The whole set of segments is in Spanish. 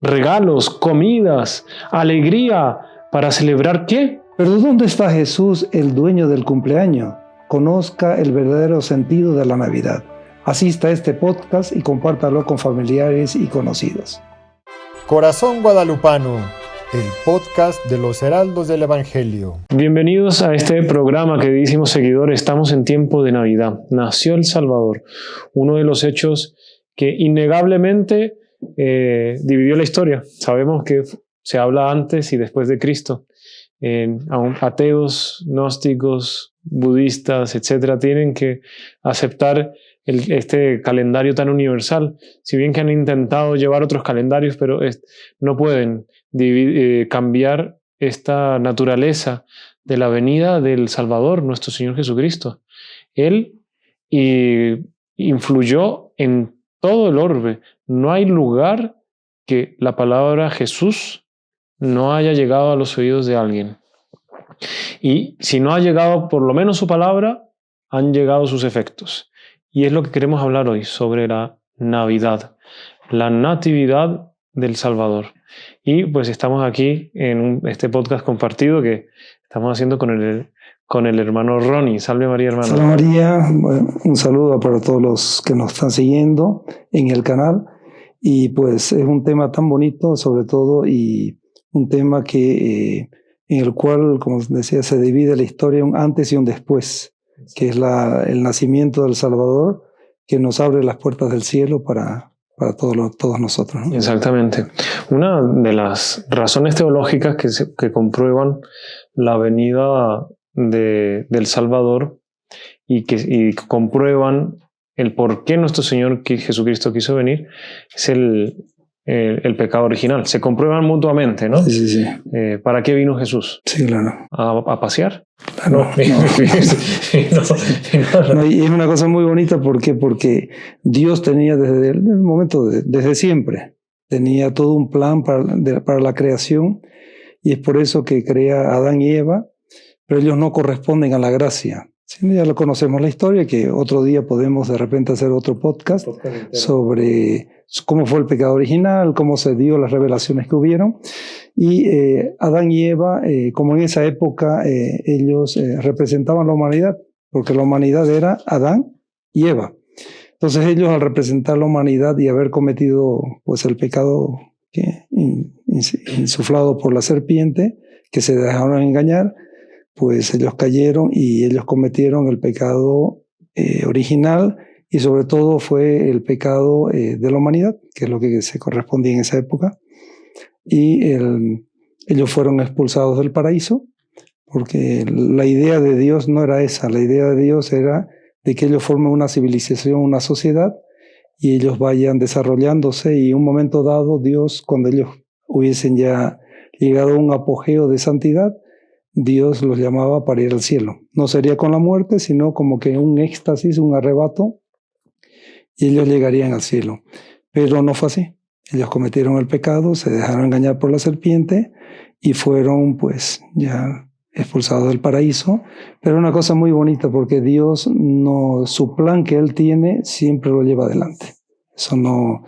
regalos, comidas, alegría, ¿para celebrar qué? Pero ¿dónde está Jesús, el dueño del cumpleaños? Conozca el verdadero sentido de la Navidad. Asista a este podcast y compártalo con familiares y conocidos. Corazón Guadalupano, el podcast de los Heraldos del Evangelio. Bienvenidos a este programa, queridísimos seguidores. Estamos en tiempo de Navidad. Nació el Salvador, uno de los hechos que innegablemente dividió la historia. Sabemos que se habla antes y después de Cristo. Ateos, gnósticos, budistas, etcétera, tienen que aceptar este calendario tan universal, si bien que han intentado llevar otros calendarios, pero no pueden cambiar esta naturaleza de la venida del Salvador, nuestro Señor Jesucristo. Él influyó en todo el orbe. No hay lugar que la palabra Jesús no haya llegado a los oídos de alguien. Y si no ha llegado por lo menos su palabra, han llegado sus efectos. Y es lo que queremos hablar hoy, sobre la Navidad, la natividad del Salvador. Y pues estamos aquí en este podcast compartido que estamos haciendo con el hermano Ronnie. Salve María, hermano. Salve María, un saludo para todos los que nos están siguiendo en el canal. Y pues es un tema tan bonito, sobre todo, y un tema en el cual, como decía, se divide la historia un antes y un después, que es el nacimiento del Salvador, que nos abre las puertas del cielo para todos nosotros, ¿no? Exactamente. Una de las razones teológicas que comprueban la venida del Salvador y comprueban el por qué nuestro Señor Jesucristo quiso venir es el pecado original. Se comprueban mutuamente, ¿no? Sí. ¿Para qué vino Jesús? Sí, claro. ¿A pasear? No. Y es una cosa muy bonita porque Dios tenía desde el momento, desde siempre, tenía todo un plan para la creación, y es por eso que crea a Adán y Eva, pero ellos no corresponden a la gracia. Sí, ya lo conocemos la historia, que otro día podemos de repente hacer otro podcast sobre cómo fue el pecado original, cómo se dio, las revelaciones que hubieron. Y Adán y Eva, como en esa época ellos representaban la humanidad, porque la humanidad era Adán y Eva. Entonces ellos, al representar la humanidad y haber cometido pues el pecado insuflado por la serpiente, que se dejaron engañar, pues ellos cayeron y ellos cometieron el pecado original, y sobre todo fue el pecado de la humanidad, que es lo que se correspondía en esa época. Y ellos fueron expulsados del paraíso, porque la idea de Dios no era esa. La idea de Dios era de que ellos formen una civilización, una sociedad, y ellos vayan desarrollándose, y en un momento dado Dios, cuando ellos hubiesen ya llegado a un apogeo de santidad, Dios los llamaba para ir al cielo. No sería con la muerte, sino como que un éxtasis, un arrebato, y ellos llegarían al cielo. Pero no fue así. Ellos cometieron el pecado, se dejaron engañar por la serpiente y fueron pues ya expulsados del paraíso. Pero una cosa muy bonita, porque Dios, su plan que Él tiene siempre lo lleva adelante. Eso no,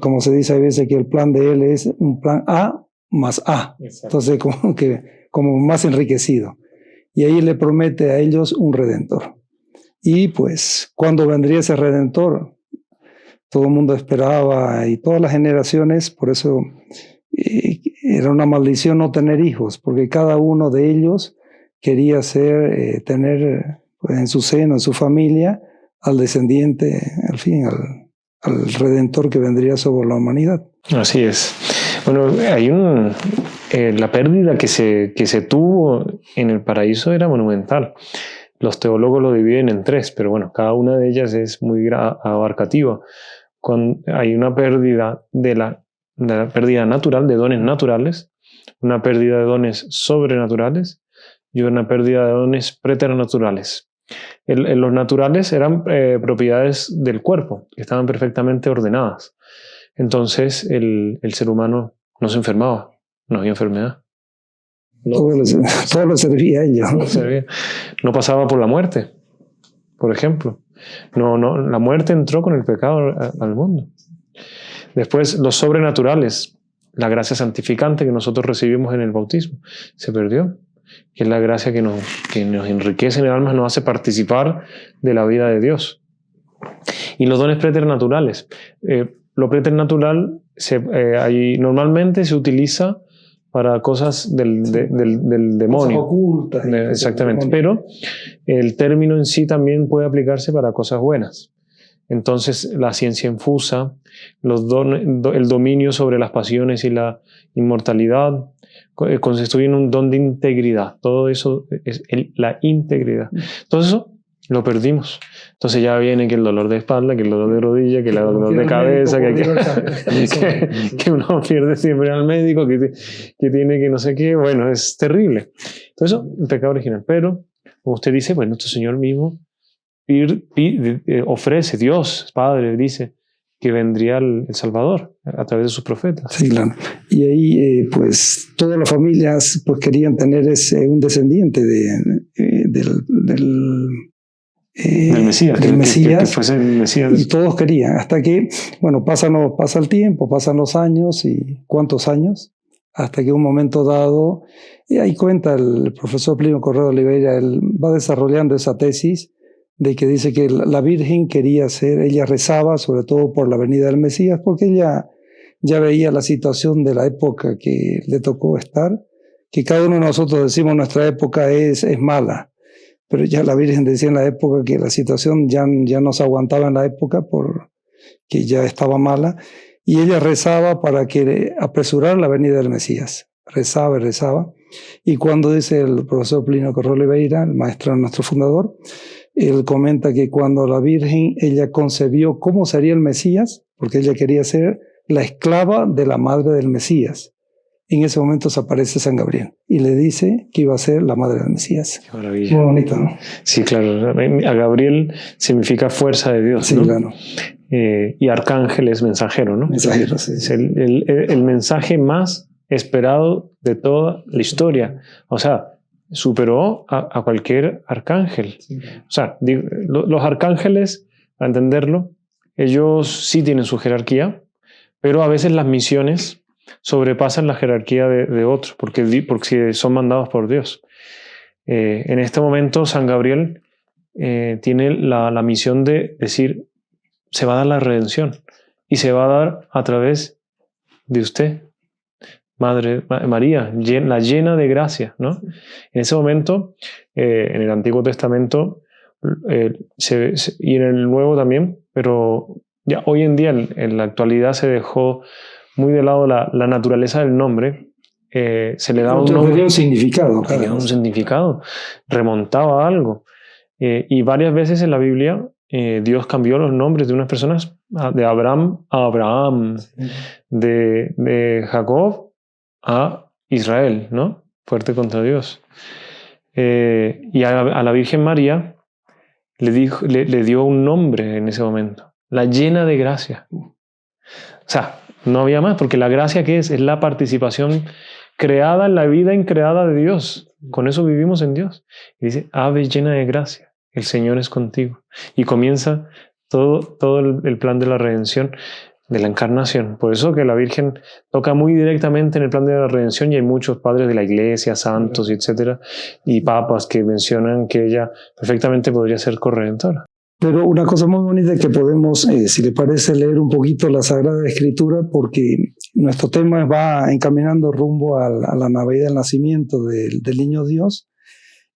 como se dice a veces, que el plan de Él es un plan A más A. Exacto. Entonces como más enriquecido. Y ahí le promete a ellos un redentor. Y pues, ¿cuándo vendría ese redentor? Todo el mundo esperaba, y todas las generaciones, por eso era una maldición no tener hijos, porque cada uno de ellos quería tener pues, en su seno, en su familia, al descendiente, al fin, al redentor que vendría sobre la humanidad. Así es. Bueno, hay la pérdida que se tuvo en el paraíso era monumental. Los teólogos lo dividen en tres, pero bueno, cada una de ellas es muy abarcativa. Hay una pérdida de la pérdida natural, de dones naturales, una pérdida de dones sobrenaturales y una pérdida de dones preternaturales. Los naturales eran propiedades del cuerpo, que estaban perfectamente ordenadas. Entonces el ser humano no se enfermaba, no había enfermedad. Todo lo servía a ellos. No pasaba por la muerte, por ejemplo. La muerte entró con el pecado al mundo. Después, los sobrenaturales, la gracia santificante que nosotros recibimos en el bautismo, se perdió. Que es la gracia que nos enriquece en el alma, nos hace participar de la vida de Dios. Y los dones preternaturales. Lo preternatural normalmente se utiliza para cosas del demonio. Cosas ocultas. Exactamente. Pero el término en sí también puede aplicarse para cosas buenas. Entonces, la ciencia infusa, el dominio sobre las pasiones y la inmortalidad, constituyen un don de integridad. Todo eso es la integridad. Todo eso lo perdimos. Entonces ya viene que el dolor de espalda, que el dolor de rodilla, que el dolor de cabeza, que uno pierde siempre al médico, que tiene que no sé qué. Bueno, es terrible. Todo eso, el pecado original. Pero, como usted dice, bueno, nuestro Señor mismo ofrece, Dios, Padre, dice que vendría el Salvador a través de sus profetas. Sí, claro. Y ahí, pues, todas las familias pues, querían tener un descendiente del Mesías. Del Mesías, que fuese el Mesías. Y todos querían, hasta que, bueno, pasa el tiempo, pasan los años, y ¿cuántos años? Hasta que un momento dado, y ahí cuenta el profesor Plinio Corrêa de Oliveira, él va desarrollando esa tesis, de que dice que la Virgen ella rezaba sobre todo por la venida del Mesías, porque ella ya veía la situación de la época que le tocó estar, que cada uno de nosotros decimos nuestra época es mala, pero ya la Virgen decía en la época que la situación ya no se aguantaba en la época porque ya estaba mala, y ella rezaba para que apresurar la venida del Mesías. Rezaba y rezaba, y cuando dice el profesor Plinio Corrêa de Oliveira, el maestro, nuestro fundador, él comenta que cuando la Virgen, ella concebió cómo sería el Mesías, porque ella quería ser la esclava de la madre del Mesías. En ese momento se aparece San Gabriel y le dice que iba a ser la madre del Mesías. Qué maravilla. Muy bonito, ¿no? Sí, claro. A Gabriel significa fuerza de Dios, sí, ¿no? Claro. Y arcángel es mensajero, ¿no? Mensajero, sí. Es el mensaje más esperado de toda la historia. O sea, superó a cualquier arcángel. Sí. O sea, los arcángeles, para entenderlo, ellos sí tienen su jerarquía, pero a veces las misiones sobrepasan la jerarquía de otros, porque son mandados por Dios. En este momento, San Gabriel tiene la misión de decir, se va a dar la redención, y se va a dar a través de usted, Madre María, la llena de gracia, ¿no? En ese momento, en el Antiguo Testamento, y en el Nuevo también, pero ya hoy en día, en la actualidad, se dejó muy de lado la naturaleza del nombre. Se le daba un nombre. Tenía un significado. Tenía un significado, remontaba a algo. Y varias veces en la Biblia, Dios cambió los nombres de unas personas, de Abraham a Abraham, de Jacob a Israel, ¿no? Fuerte contra Dios. Y a la Virgen María le dio un nombre en ese momento, la llena de gracia. O sea, no había más, porque la gracia, ¿qué es? Es la participación creada en la vida increada de Dios. Con eso vivimos en Dios. Y dice, ave llena de gracia, el Señor es contigo. Y comienza todo el plan de la redención, de la encarnación. Por eso que la Virgen toca muy directamente en el plan de la redención, y hay muchos padres de la Iglesia, santos, etcétera, y papas que mencionan que ella perfectamente podría ser corredentora. Pero una cosa muy bonita es que podemos, si le parece, leer un poquito la Sagrada Escritura, porque nuestro tema va encaminando rumbo a la Navidad del nacimiento del Niño Dios,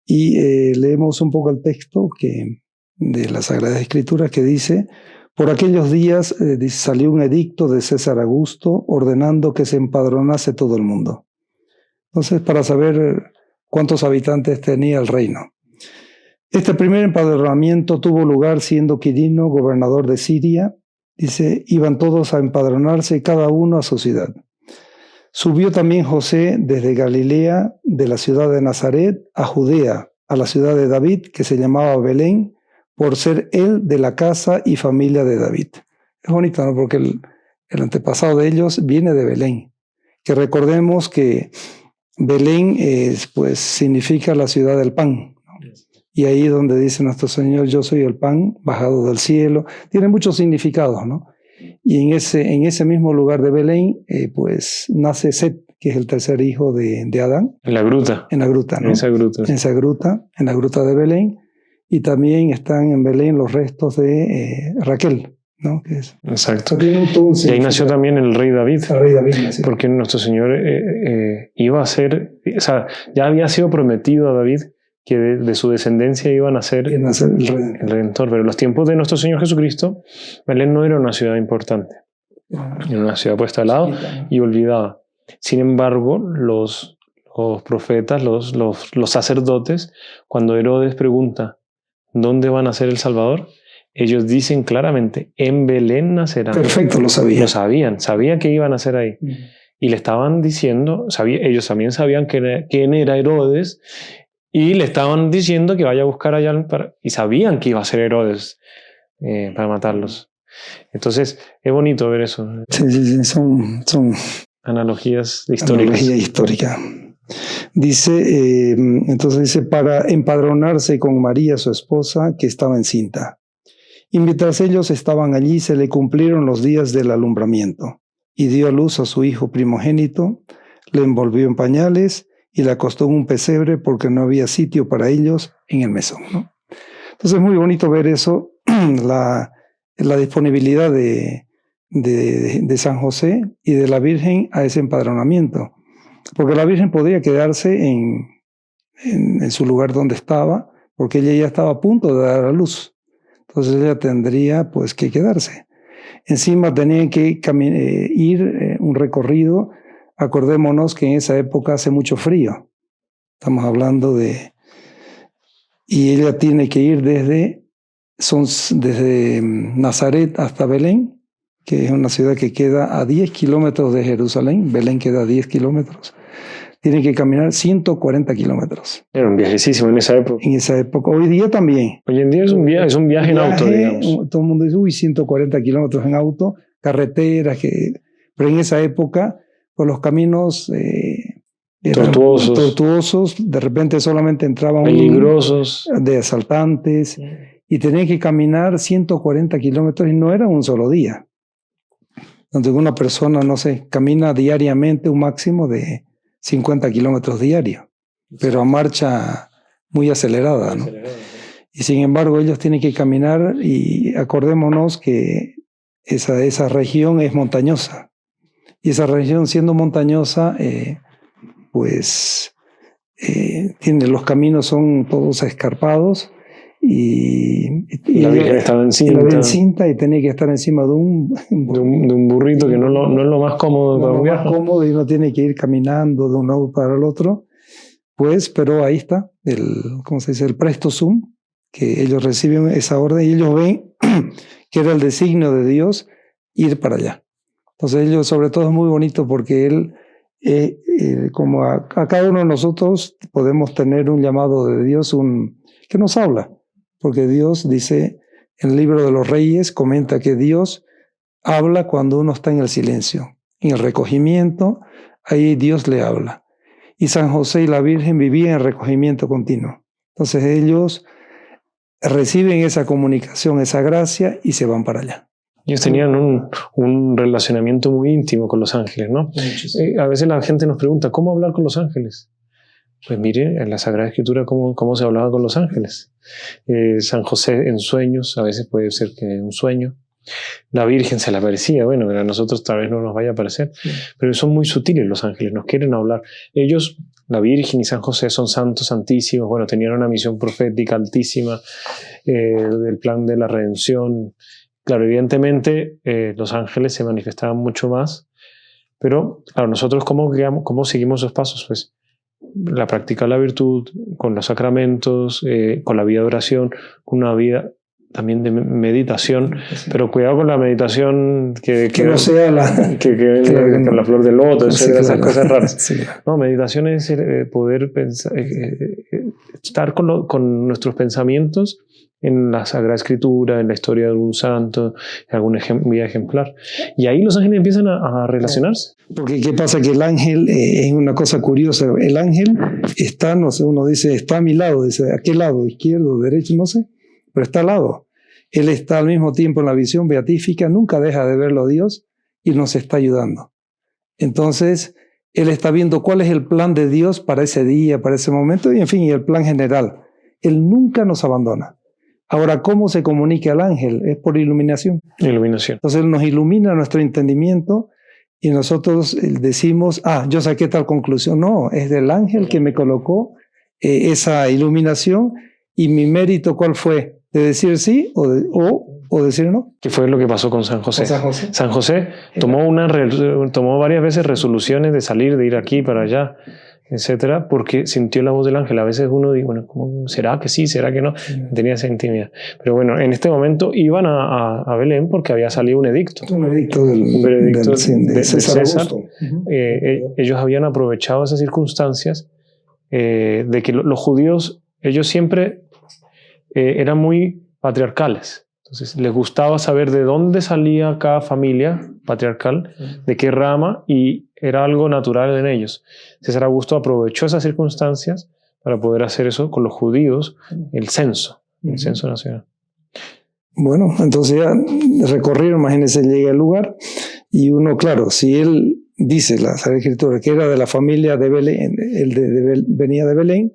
y leemos un poco el texto de la Sagrada Escritura que dice: por aquellos días salió un edicto de César Augusto ordenando que se empadronase todo el mundo. Entonces, para saber cuántos habitantes tenía el reino. Este primer empadronamiento tuvo lugar siendo Quirino gobernador de Siria. Dice, iban todos a empadronarse, cada uno a su ciudad. Subió también José desde Galilea, de la ciudad de Nazaret, a Judea, a la ciudad de David, que se llamaba Belén, por ser él de la casa y familia de David. Es bonito, ¿no? Porque el antepasado de ellos viene de Belén. Que recordemos que Belén pues, significa la ciudad del pan. Y ahí donde dice nuestro Señor, yo soy el pan bajado del cielo, tiene muchos significados, ¿no? Y en ese mismo lugar de Belén, pues nace Set, que es el tercer hijo de Adán. En la gruta. En la gruta, ¿no? En esa gruta. En la gruta de Belén. Y también están en Belén los restos de Raquel, ¿no? Que es, exacto. Y ahí nació también el rey David. El rey David nació. Porque nuestro Señor iba a ser, o sea, ya había sido prometido a David que de su descendencia iba a nacer el Redentor. Pero en los tiempos de nuestro Señor Jesucristo, Belén no era una ciudad importante. Era una ciudad puesta al lado y olvidada. Sin embargo, los profetas, los sacerdotes, cuando Herodes pregunta ¿dónde va a nacer el Salvador?, ellos dicen claramente, en Belén nacerá. Perfecto, lo sabían. Lo sabían que iba a nacer ahí. Y le estaban diciendo, ellos también sabían quién era Herodes, y le estaban diciendo que vaya a buscar allá, y sabían que iba a ser Herodes para matarlos. Entonces, es bonito ver eso. Sí, son analogías históricas. Analogía histórica. Entonces dice, para empadronarse con María, su esposa, que estaba encinta. Y mientras ellos estaban allí, se le cumplieron los días del alumbramiento, y dio a luz a su hijo primogénito, le envolvió en pañales y le acostó en un pesebre porque no había sitio para ellos en el mesón, ¿no? Entonces es muy bonito ver eso, la disponibilidad de San José y de la Virgen a ese empadronamiento, porque la Virgen podría quedarse en su lugar donde estaba, porque ella ya estaba a punto de dar a luz. Entonces ella tendría pues que quedarse. Encima tenían que ir un recorrido. Acordémonos que en esa época hace mucho frío. Estamos hablando y ella tiene que ir desde Nazaret hasta Belén, que es una ciudad que queda a 10 kilómetros de Jerusalén. Belén queda a 10 kilómetros. Tiene que caminar 140 kilómetros. Era un viajecísimo en esa época. En esa época. Hoy día también. Hoy en día es un viaje en auto, digamos. Todo el mundo dice, 140 kilómetros en auto, carreteras, pero en esa época, pues los caminos eran tortuosos, de repente solamente entraban peligrosos, de asaltantes, y tenían que caminar 140 kilómetros y no era un solo día. Donde una persona, no sé, camina diariamente un máximo de 50 kilómetros diarios, pero a marcha muy acelerada, ¿no? Y sin embargo ellos tienen que caminar, y acordémonos que esa región es montañosa, y esa región siendo montañosa, los caminos son todos escarpados, y la Virgen estaba encinta y tenía que estar encima de un burrito que no es lo más cómodo para un viaje. Cómodo, y uno tiene que ir caminando de un lado para el otro, pues, pero ahí está el presto sum, que ellos reciben esa orden y ellos ven que era el designio de Dios ir para allá. Entonces ellos, sobre todo, es muy bonito porque él, como a cada uno de nosotros podemos tener un llamado de Dios que nos habla. Porque Dios dice, en el libro de los Reyes, comenta que Dios habla cuando uno está en el silencio. En el recogimiento, ahí Dios le habla. Y San José y la Virgen vivían en recogimiento continuo. Entonces ellos reciben esa comunicación, esa gracia, y se van para allá. Ellos tenían un relacionamiento muy íntimo con los ángeles, ¿no? A veces la gente nos pregunta, ¿cómo hablar con los ángeles? Pues mire, en la Sagrada Escritura cómo se hablaba con los ángeles. San José en sueños, a veces puede ser que un sueño. La Virgen se le aparecía, bueno, a nosotros tal vez no nos vaya a aparecer, pero son muy sutiles los ángeles, nos quieren hablar. Ellos, la Virgen y San José, son santos, santísimos, bueno, tenían una misión profética altísima, del plan de la redención. Claro, evidentemente los ángeles se manifestaban mucho más, pero claro, nosotros ¿cómo seguimos esos pasos? Pues la práctica de la virtud, con los sacramentos, con la vida de oración, con una vida también de meditación, sí. Pero cuidado con la meditación que no sea con la flor del loto, sí, esas cosas raras. Sí. No, meditación es poder pensar, estar con nuestros pensamientos en la Sagrada Escritura, en la historia de algún santo, en alguna vida ejemplar. Y ahí los ángeles empiezan a relacionarse. Porque ¿qué pasa? Que el ángel es una cosa curiosa. El ángel está, no sé, uno dice, está a mi lado, dice, ¿a qué lado? ¿Izquierdo, derecho? No sé, pero está al lado. Él está al mismo tiempo en la visión beatífica, nunca deja de verlo a Dios y nos está ayudando. Entonces, Él está viendo cuál es el plan de Dios para ese día, para ese momento, y en fin, y el plan general. Él nunca nos abandona. Ahora, ¿cómo se comunica al ángel? Es por iluminación. Iluminación. Entonces, Él nos ilumina nuestro entendimiento y nosotros decimos, yo saqué tal conclusión. No, es del ángel que me colocó esa iluminación, y mi mérito, ¿cuál fue? ¿De decir sí o decir no? ¿Qué fue lo que pasó con San José? San José tomó varias veces resoluciones de salir, de ir aquí para allá, etcétera, porque sintió la voz del ángel. A veces uno dice, bueno, ¿cómo será que sí, será que no? Tenía esa intimidad. Pero bueno, en este momento iban a Belén porque había salido un edicto. Un edicto de César. Ellos habían aprovechado esas circunstancias de que los judíos, ellos siempre eran muy patriarcales. Entonces les gustaba saber de dónde salía cada familia patriarcal, de qué rama, y era algo natural en ellos. César Augusto aprovechó esas circunstancias para poder hacer eso con los judíos, el censo nacional. Bueno, entonces ya recorrieron, imagínense, llega el lugar, y uno, claro, si él dice la Sagrada Escritura que era de la familia de Belén, venía de Belén,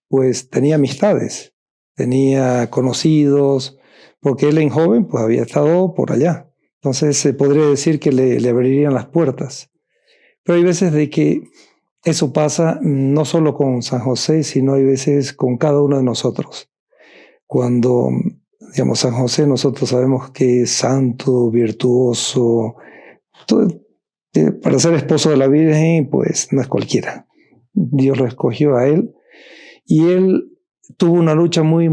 pues tenía amistades, tenía conocidos, porque él en joven pues había estado por allá. Entonces se podría decir que le abrirían las puertas. Pero hay veces de que eso pasa no solo con San José, sino hay veces con cada uno de nosotros. Cuando, digamos, San José, nosotros sabemos que es santo, virtuoso, para ser esposo de la Virgen, pues no es cualquiera. Dios lo escogió a él, y él tuvo una lucha muy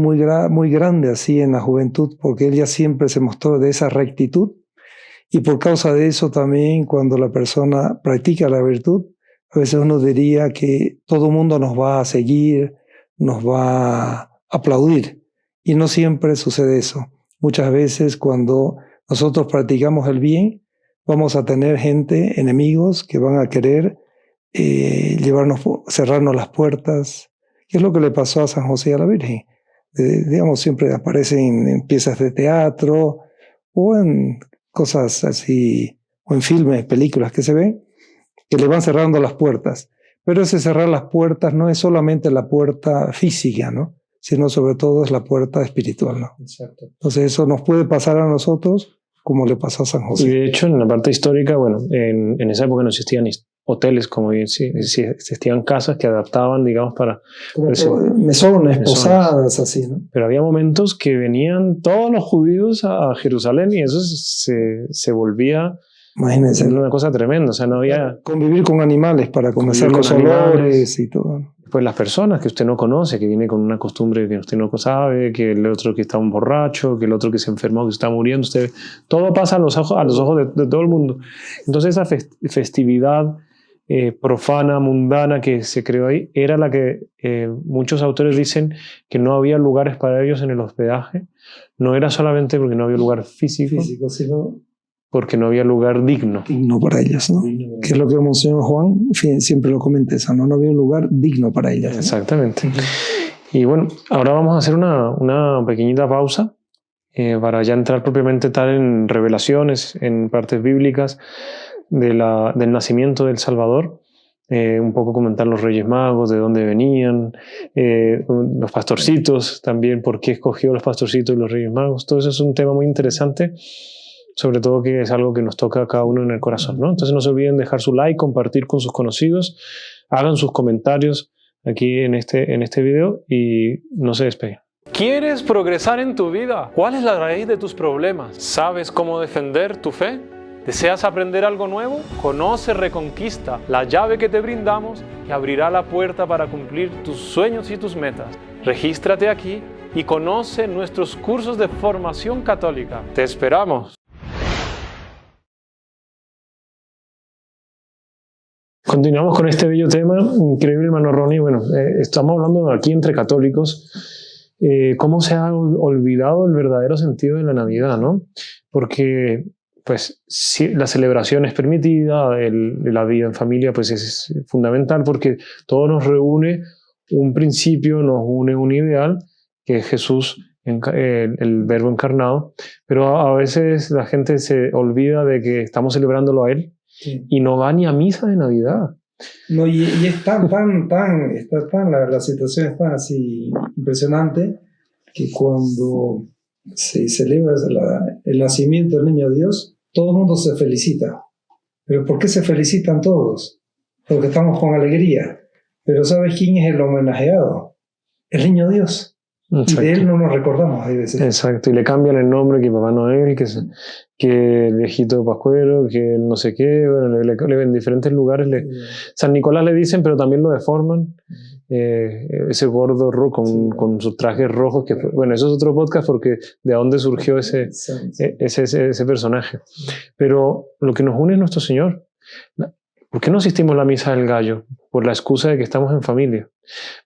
grande así en la juventud, porque él ya siempre se mostró de esa rectitud, y por causa de eso también, cuando la persona practica la virtud, a veces uno diría que todo el mundo nos va a seguir, nos va a aplaudir, y no siempre sucede eso. Muchas veces cuando nosotros practicamos el bien, vamos a tener gente, enemigos, que van a querer cerrarnos las puertas. ¿Qué es lo que le pasó a San José y a la Virgen? Digamos, siempre aparecen en piezas de teatro o en cosas así, o en filmes, películas que se ven, que le van cerrando las puertas. Pero ese cerrar las puertas no es solamente la puerta física, ¿no? Sino sobre todo es la puerta espiritual, ¿no? Exacto. Entonces eso nos puede pasar a nosotros como le pasó a San José. Y de hecho, en la parte histórica, bueno, en esa época no existían hoteles, como existían casas que adaptaban, digamos, para... Mesones, posadas, así, ¿no? Pero había momentos que venían todos los judíos a Jerusalén, y eso se volvía... Imagínense. Una cosa tremenda, o sea, no había... Convivir con animales para comenzar los olores y todo. Pues las personas que usted no conoce, que viene con una costumbre que usted no sabe, que el otro que está un borracho, que el otro que se enfermó, que se está muriendo, todo pasa a los ojos de todo el mundo. Entonces esa festividad profana, mundana que se creó ahí, era la que muchos autores dicen que no había lugares para ellos en el hospedaje. No era solamente porque no había lugar físico, sino porque no había lugar digno para ellos, ¿no? Que es lo que Monseñor Juan siempre lo comenta, eso, no había un lugar digno para ellos, ¿no? Exactamente. Y bueno, ahora vamos a hacer una pequeñita pausa para ya entrar propiamente tal en revelaciones, en partes bíblicas del nacimiento del Salvador. Un poco comentar los Reyes Magos, de dónde venían, los pastorcitos también, por qué escogió los pastorcitos y los Reyes Magos. Todo eso es un tema muy interesante, sobre todo que es algo que nos toca a cada uno en el corazón, ¿no? Entonces no se olviden dejar su like, compartir con sus conocidos, hagan sus comentarios aquí en este video y no se despeguen. ¿Quieres progresar en tu vida? ¿Cuál es la raíz de tus problemas? ¿Sabes cómo defender tu fe? ¿Deseas aprender algo nuevo? Conoce Reconquista, la llave que te brindamos y abrirá la puerta para cumplir tus sueños y tus metas. Regístrate aquí y conoce nuestros cursos de formación católica. ¡Te esperamos! Continuamos con este bello tema, increíble, hermano Ronnie. Bueno, estamos hablando aquí entre católicos, cómo se ha olvidado el verdadero sentido de la Navidad, ¿no? Porque, pues, si la celebración es permitida, la vida en familia, pues es fundamental porque todo nos reúne un principio, nos une un ideal, que es Jesús el Verbo encarnado, pero a veces la gente se olvida de que estamos celebrándolo a Él y no va ni a misa de Navidad. No, y es la situación es tan así impresionante que cuando se celebra el nacimiento del niño Dios, todo el mundo se felicita. ¿Pero por qué se felicitan todos? Porque estamos con alegría. Pero ¿sabes quién es el homenajeado? El niño Dios. Exacto. Y de él no nos recordamos hay veces. Exacto, y le cambian el nombre, que Papá Noel, que el viejito Pascuero, que el no sé qué, bueno, le en diferentes lugares. San Nicolás le dicen, pero también lo deforman. Ese gordo con sus trajes rojos, que bueno, eso es otro podcast porque de dónde surgió ese personaje. Pero lo que nos une es nuestro Señor. ¿Por qué no asistimos a la misa del gallo? Por la excusa de que estamos en familia.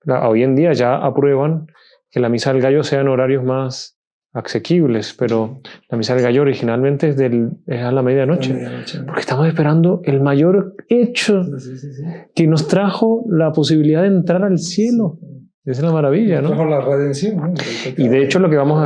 Hoy en día ya aprueban que la misa del gallo sea en horarios más asequibles, pero la misa del gallo originalmente es a la medianoche, porque estamos esperando el mayor hecho que nos trajo la posibilidad de entrar al cielo. Esa es la maravilla, ¿no? La redención, ¿no? Y de hecho lo que vamos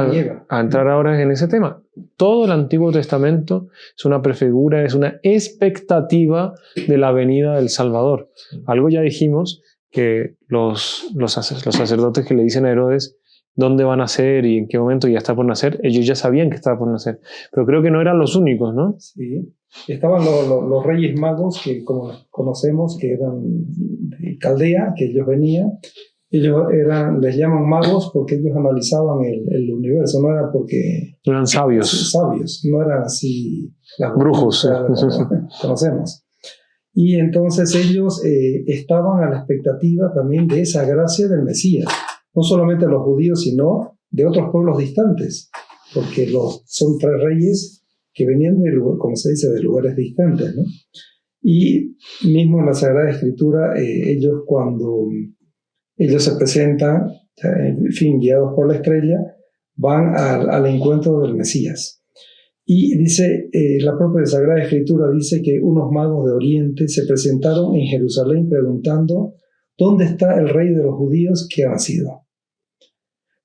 a entrar ahora es en ese tema. Todo el Antiguo Testamento es una prefigura, es una expectativa de la venida del Salvador. Algo ya dijimos, que los sacerdotes que le dicen a Herodes dónde van a nacer y en qué momento ya está por nacer, ellos ya sabían que estaba por nacer, pero creo que no eran los únicos, ¿no? Sí, estaban los reyes magos que como conocemos, que eran de Caldea, que ellos venían, les llaman magos porque ellos analizaban el universo, no era porque eran sabios, no eran así brujos, conocemos. Y entonces ellos estaban a la expectativa también de esa gracia del Mesías. No solamente los judíos, sino de otros pueblos distantes. Porque son 3 reyes que venían de lugares distantes, ¿no? Y mismo en la Sagrada Escritura, ellos cuando ellos se presentan, en fin, guiados por la estrella, van al encuentro del Mesías. Y dice, la propia Sagrada Escritura dice que unos magos de Oriente se presentaron en Jerusalén preguntando ¿dónde está el rey de los judíos que ha nacido?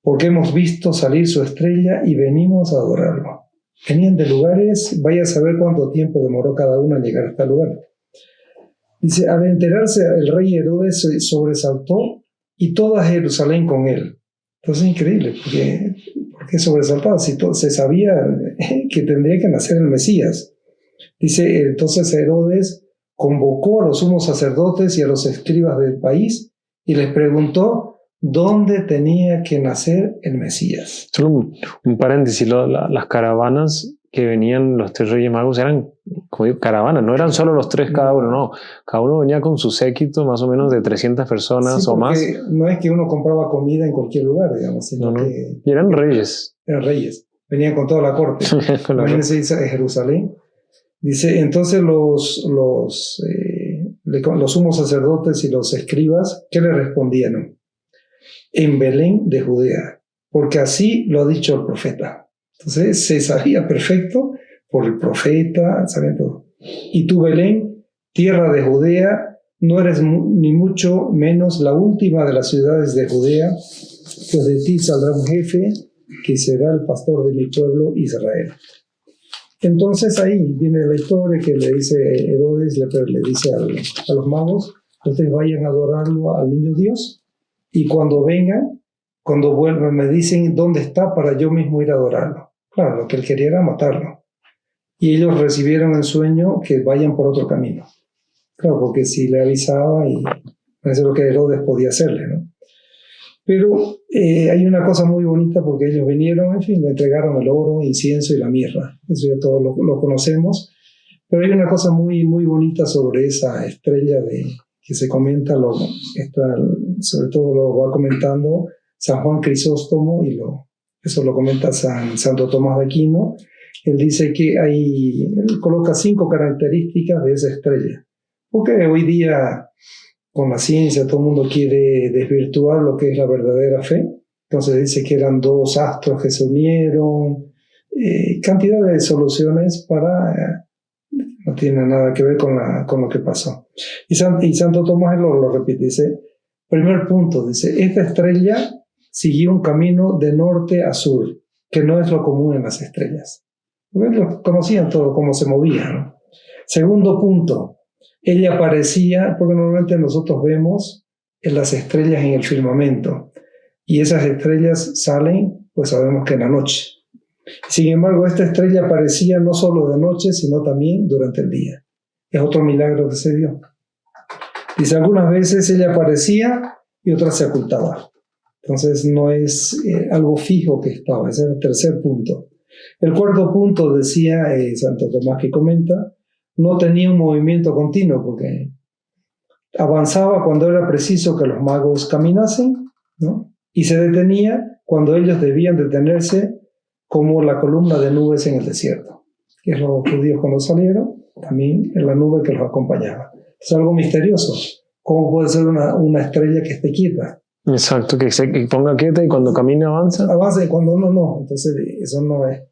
Porque hemos visto salir su estrella y venimos a adorarlo. Venían de lugares, vaya a saber cuánto tiempo demoró cada uno en llegar a este lugar. Dice, al enterarse el rey Herodes se sobresaltó y toda Jerusalén con él. Entonces es increíble, porque sobresaltado, si se sabía que tendría que nacer el Mesías. Dice, entonces Herodes convocó a los sumos sacerdotes y a los escribas del país y les preguntó dónde tenía que nacer el Mesías. Solo un paréntesis, las caravanas que venían los 3 reyes magos eran, como digo, caravanas, no eran solo los 3 cada uno, no. Cada uno venía con su séquito más o menos de 300 personas o más. No es que uno compraba comida en cualquier lugar, digamos, sino que... Y eran reyes. Eran reyes, venían con toda la corte. Imagínense Jerusalén. Dice, entonces los sumos sacerdotes y los escribas, ¿qué le respondieron? En Belén de Judea, porque así lo ha dicho el profeta. Entonces se sabía perfecto por el profeta, saben todo. Y tú, Belén, tierra de Judea, no eres ni mucho menos la última de las ciudades de Judea, pues de ti saldrá un jefe que será el pastor de mi pueblo Israel. Entonces ahí viene la historia que le dice Herodes, le dice a los magos, ustedes vayan a adorarlo al niño Dios, y cuando vengan, cuando vuelvan, me dicen dónde está para yo mismo ir a adorarlo. Claro, lo que él quería era matarlo. Y ellos recibieron el sueño que vayan por otro camino. Claro, porque si le avisaba, y eso es lo que Herodes podía hacerle, ¿no? Pero hay una cosa muy bonita porque ellos vinieron, en fin, le entregaron el oro, incienso y la mirra. Eso ya todos lo conocemos. Pero hay una cosa muy, muy bonita sobre esa estrella que se comenta, sobre todo lo va comentando San Juan Crisóstomo y eso lo comenta Santo Tomás de Aquino. Él dice que él coloca 5 características de esa estrella. Porque hoy día con la ciencia todo el mundo quiere desvirtuar lo que es la verdadera fe. Entonces dice que eran 2 astros que se unieron, cantidad de soluciones no tiene nada que ver con lo que pasó. Y Santo Tomás lo repite, dice, primer punto, dice, esta estrella siguió un camino de norte a sur, que no es lo común en las estrellas. Ellos conocían todo, cómo se movían, ¿no? Segundo punto, ella aparecía, porque normalmente nosotros vemos en las estrellas en el firmamento, y esas estrellas salen, pues sabemos que en la noche. Sin embargo, esta estrella aparecía no solo de noche, sino también durante el día. Es otro milagro que se dio. Dice, algunas veces ella aparecía y otras se ocultaba. Entonces no es algo fijo que estaba. Ese es el tercer punto. El cuarto punto, decía Santo Tomás que comenta, no tenía un movimiento continuo porque avanzaba cuando era preciso que los magos caminasen, ¿no? Y se detenía cuando ellos debían detenerse, como la columna de nubes en el desierto, que es los judíos cuando salieron, también en la nube que los acompañaba. Es algo misterioso. ¿Cómo puede ser una estrella que esté quieta? Exacto, que se ponga quieta y cuando camina avanza. Avanza y cuando no. Entonces eso no es.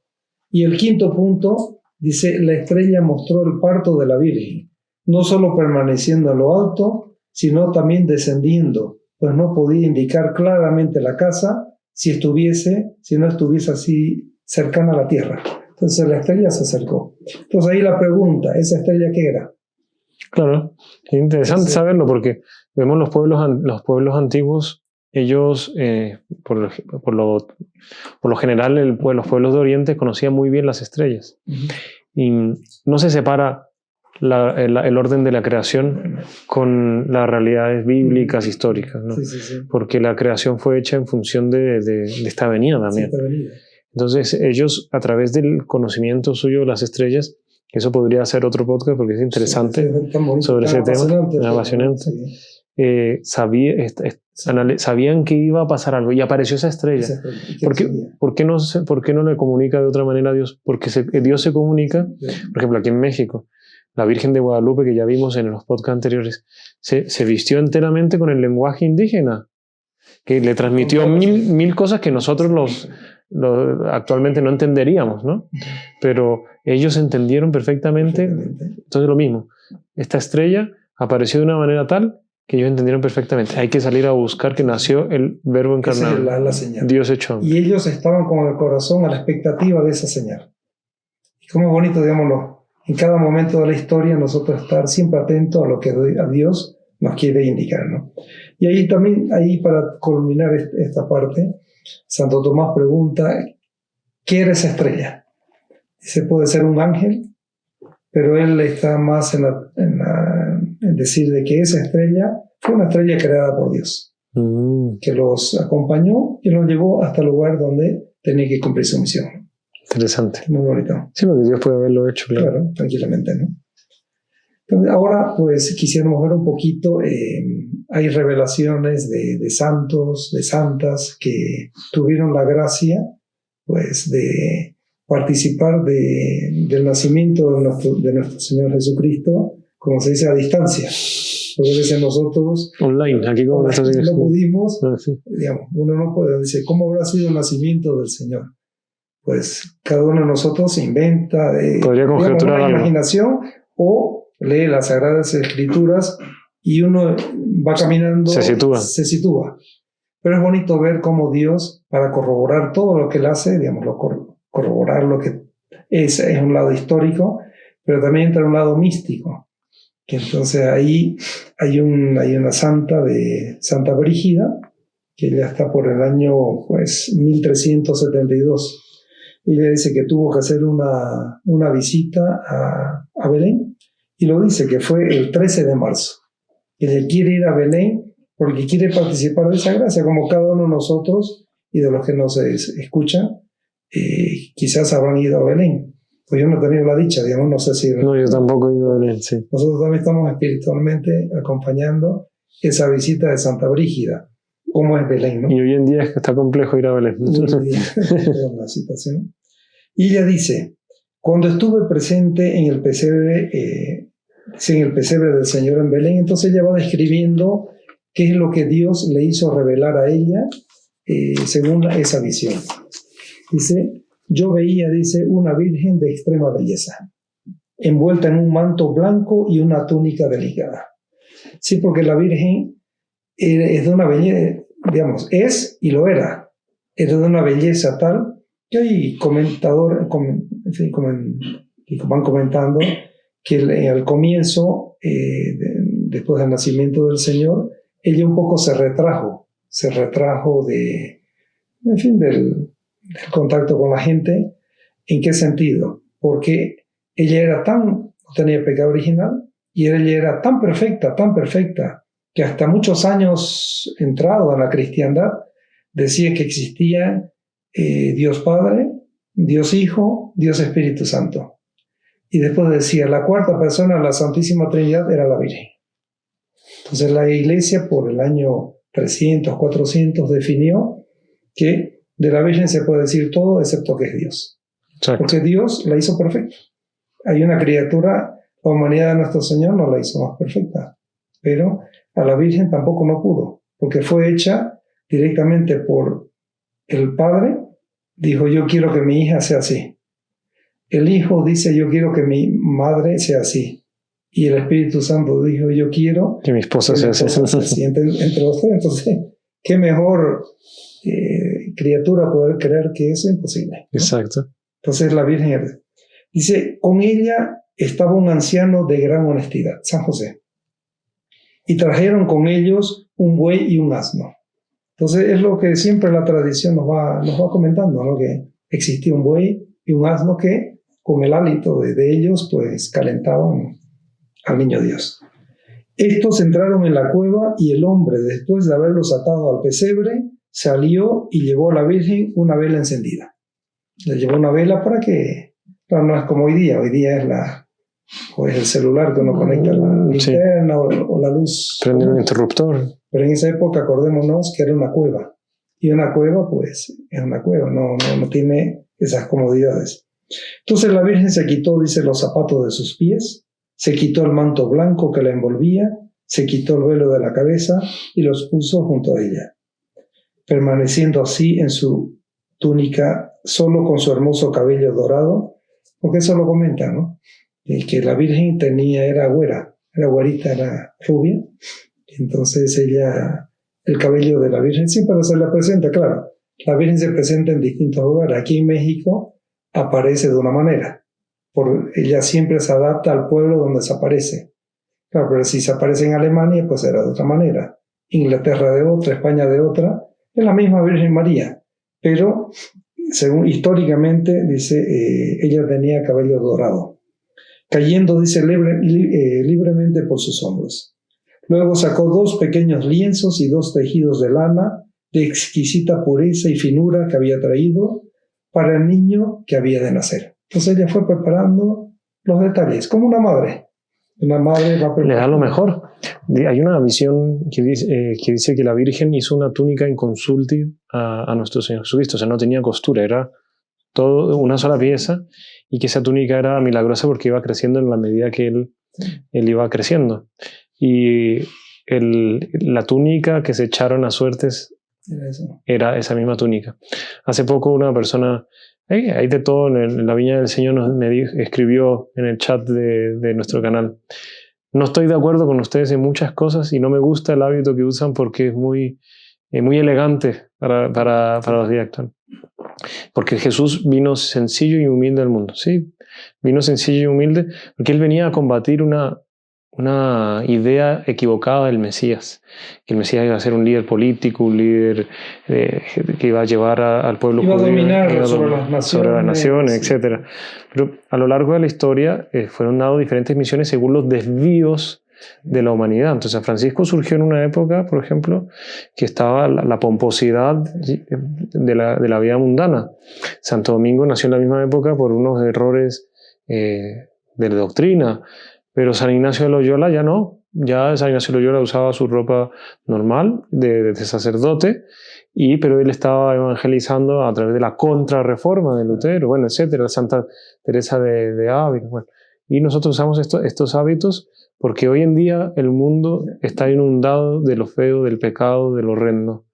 Y el quinto punto dice, la estrella mostró el parto de la Virgen, no solo permaneciendo en lo alto, sino también descendiendo, pues no podía indicar claramente la casa si no estuviese así cercana a la tierra. Entonces la estrella se acercó. Entonces ahí la pregunta, ¿esa estrella qué era? Claro, es interesante saberlo porque vemos los pueblos antiguos, ellos por lo general los pueblos de Oriente conocían muy bien las estrellas. Y no se separa el orden de la creación con las realidades bíblicas, históricas, ¿no? Sí. Porque la creación fue hecha en función de esta venida también. Sí, esta venida. Entonces ellos, a través del conocimiento suyo de las estrellas, eso podría ser otro podcast porque es interesante sobre ese tema, apasionante. Sabían que iba a pasar algo y apareció esa estrella. ¿Por qué no le comunica de otra manera a Dios? Porque Dios se comunica, por ejemplo, aquí en México, la Virgen de Guadalupe, que ya vimos en los podcasts anteriores, se vistió enteramente con el lenguaje indígena, que le transmitió mil cosas que nosotros actualmente no entenderíamos, ¿no? Pero ellos entendieron perfectamente. Entonces lo mismo, esta estrella apareció de una manera tal que ellos entendieron perfectamente. Hay que salir a buscar que nació el Verbo encarnado. Esa es la señal. Dios hecho hombre. Y ellos estaban con el corazón a la expectativa de esa señal. Y como es bonito, digámoslo, en cada momento de la historia nosotros estar siempre atentos a lo que a Dios nos quiere indicar, ¿no? Y ahí también, para culminar esta parte, Santo Tomás pregunta, ¿qué era esa estrella? Dice, puede ser un ángel, pero él está más en decir de que esa estrella fue una estrella creada por Dios, que los acompañó y los llevó hasta el lugar donde tenía que cumplir su misión. Interesante. Muy bonito. Sí, porque Dios puede haberlo hecho, claro. Claro, tranquilamente, ¿no? Entonces, ahora, pues, quisiéramos ver un poquito, hay revelaciones de santos, de santas, que tuvieron la gracia, pues, de participar del nacimiento de nuestro Señor Jesucristo, como se dice, a distancia. Porque a veces nosotros... Online, aquí como no pudimos, sí. Digamos, uno no puede, dice, ¿cómo habrá sido el nacimiento del Señor? Pues cada uno de nosotros inventa, podría conjeturar una algo. imaginación o lee las Sagradas Escrituras y uno va caminando, se sitúa. Pero es bonito ver cómo Dios, para corroborar todo lo que Él hace, digamos, corroborar lo que es un lado histórico, pero también entra un lado místico. Que entonces ahí hay una santa de Santa Brígida, que ya está por el año 1372. Ella dice que tuvo que hacer una visita a Belén, y lo dice que fue el 13 de marzo. Ella quiere ir a Belén porque quiere participar de esa gracia, como cada uno de nosotros y de los que nos escuchan, quizás habrán ido a Belén. Pues yo no he tenido la dicha, digamos, no sé si... No, yo tampoco he ido a Belén, sí. Nosotros también estamos espiritualmente acompañando esa visita de Santa Brígida. ¿Cómo es Belén, no? Y hoy en día es que está complejo ir a Belén. La situación. Y ella dice, cuando estuve presente en el pesebre del Señor en Belén, entonces ella va describiendo qué es lo que Dios le hizo revelar a ella según esa visión. Dice, yo veía, dice, una virgen de extrema belleza, envuelta en un manto blanco y una túnica delicada. Sí, porque la virgen es de una belleza, digamos, es y lo era. Era de una belleza tal que hay comentadores, que van comentando que al comienzo, después del nacimiento del Señor, ella un poco se retrajo del contacto con la gente. ¿En qué sentido? Porque ella no tenía pecado original, y ella era tan perfecta, que hasta muchos años entrado en la cristiandad, decía que existía Dios Padre, Dios Hijo, Dios Espíritu Santo. Y después decía, la cuarta persona de la Santísima Trinidad era la Virgen. Entonces la Iglesia, por el año 300, 400, definió que de la Virgen se puede decir todo excepto que es Dios. Exacto. Porque Dios la hizo perfecta. Hay una criatura, la humanidad de nuestro Señor no la hizo más perfecta, pero a la Virgen tampoco no pudo, porque fue hecha directamente por el Padre. Dijo, yo quiero que mi hija sea así. El Hijo dice, yo quiero que mi madre sea así. Y el Espíritu Santo dijo, yo quiero que mi esposa sea así. Entre los tres. Entonces, ¿qué mejor criatura poder creer que eso es imposible, ¿no? Exacto. Entonces la Virgen dice, con ella estaba un anciano de gran honestidad, San José. Y trajeron con ellos un buey y un asno. Entonces es lo que siempre la tradición nos va comentando, ¿no? Que existía un buey y un asno que con el hálito de ellos pues calentaban al niño Dios. Estos entraron en la cueva y el hombre, después de haberlos atado al pesebre, salió y llevó a la Virgen una vela encendida. Le llevó una vela para no es como hoy día es el celular que uno conecta la linterna, sí, o la luz. Prende un interruptor. Pero en esa época acordémonos que era una cueva. Y una cueva pues es una cueva, no tiene esas comodidades. Entonces la Virgen se quitó, dice, los zapatos de sus pies, se quitó el manto blanco que la envolvía, se quitó el velo de la cabeza y los puso junto a ella, permaneciendo así en su túnica, solo con su hermoso cabello dorado, porque eso lo comenta, ¿no? Que la Virgen era güerita, era rubia. Entonces el cabello de la Virgen siempre se la presenta, claro. La Virgen se presenta en distintos lugares. Aquí en México aparece de una manera. Ella siempre se adapta al pueblo donde se aparece. Claro, pero si se aparece en Alemania, pues era de otra manera. Inglaterra de otra, España de otra. Es la misma Virgen María. Pero, según históricamente, dice, ella tenía cabello dorado, cayendo, dice, libremente por sus hombros. Luego sacó 2 pequeños lienzos y 2 tejidos de lana de exquisita pureza y finura que había traído para el niño que había de nacer. Entonces ella fue preparando los detalles, como una madre. Una madre va a preparar. Le da lo mejor. Hay una visión que dice que la Virgen hizo una túnica in consulti a nuestro Señor Jesucristo. O sea, no tenía costura, era todo una sola pieza, y que esa túnica era milagrosa porque iba creciendo en la medida que él iba creciendo. Y la túnica que se echaron a suertes era esa misma túnica. Hace poco una persona, hay de todo en la Viña del Señor, escribió en el chat de nuestro canal: no estoy de acuerdo con ustedes en muchas cosas y no me gusta el hábito que usan porque es muy elegante para los días actuales. Porque Jesús vino sencillo y humilde al mundo, ¿sí? Vino sencillo y humilde porque él venía a combatir una idea equivocada del Mesías, que el Mesías iba a ser un líder político, un líder que iba a llevar al pueblo judío, iba a dominar sobre las naciones, etc. Pero a lo largo de la historia fueron dadas diferentes misiones según los desvíos de la humanidad. Entonces Francisco surgió en una época, por ejemplo, que estaba la pomposidad de la vida mundana. Santo Domingo nació en la misma época por unos errores de la doctrina. Pero San Ignacio de Loyola ya no. Ya San Ignacio de Loyola usaba su ropa normal de sacerdote, pero él estaba evangelizando a través de la contrarreforma de Lutero, bueno, etcétera, Santa Teresa de Ávila. Bueno. Y nosotros usamos estos hábitos porque hoy en día el mundo está inundado de lo feo, del pecado, de lo horrendo.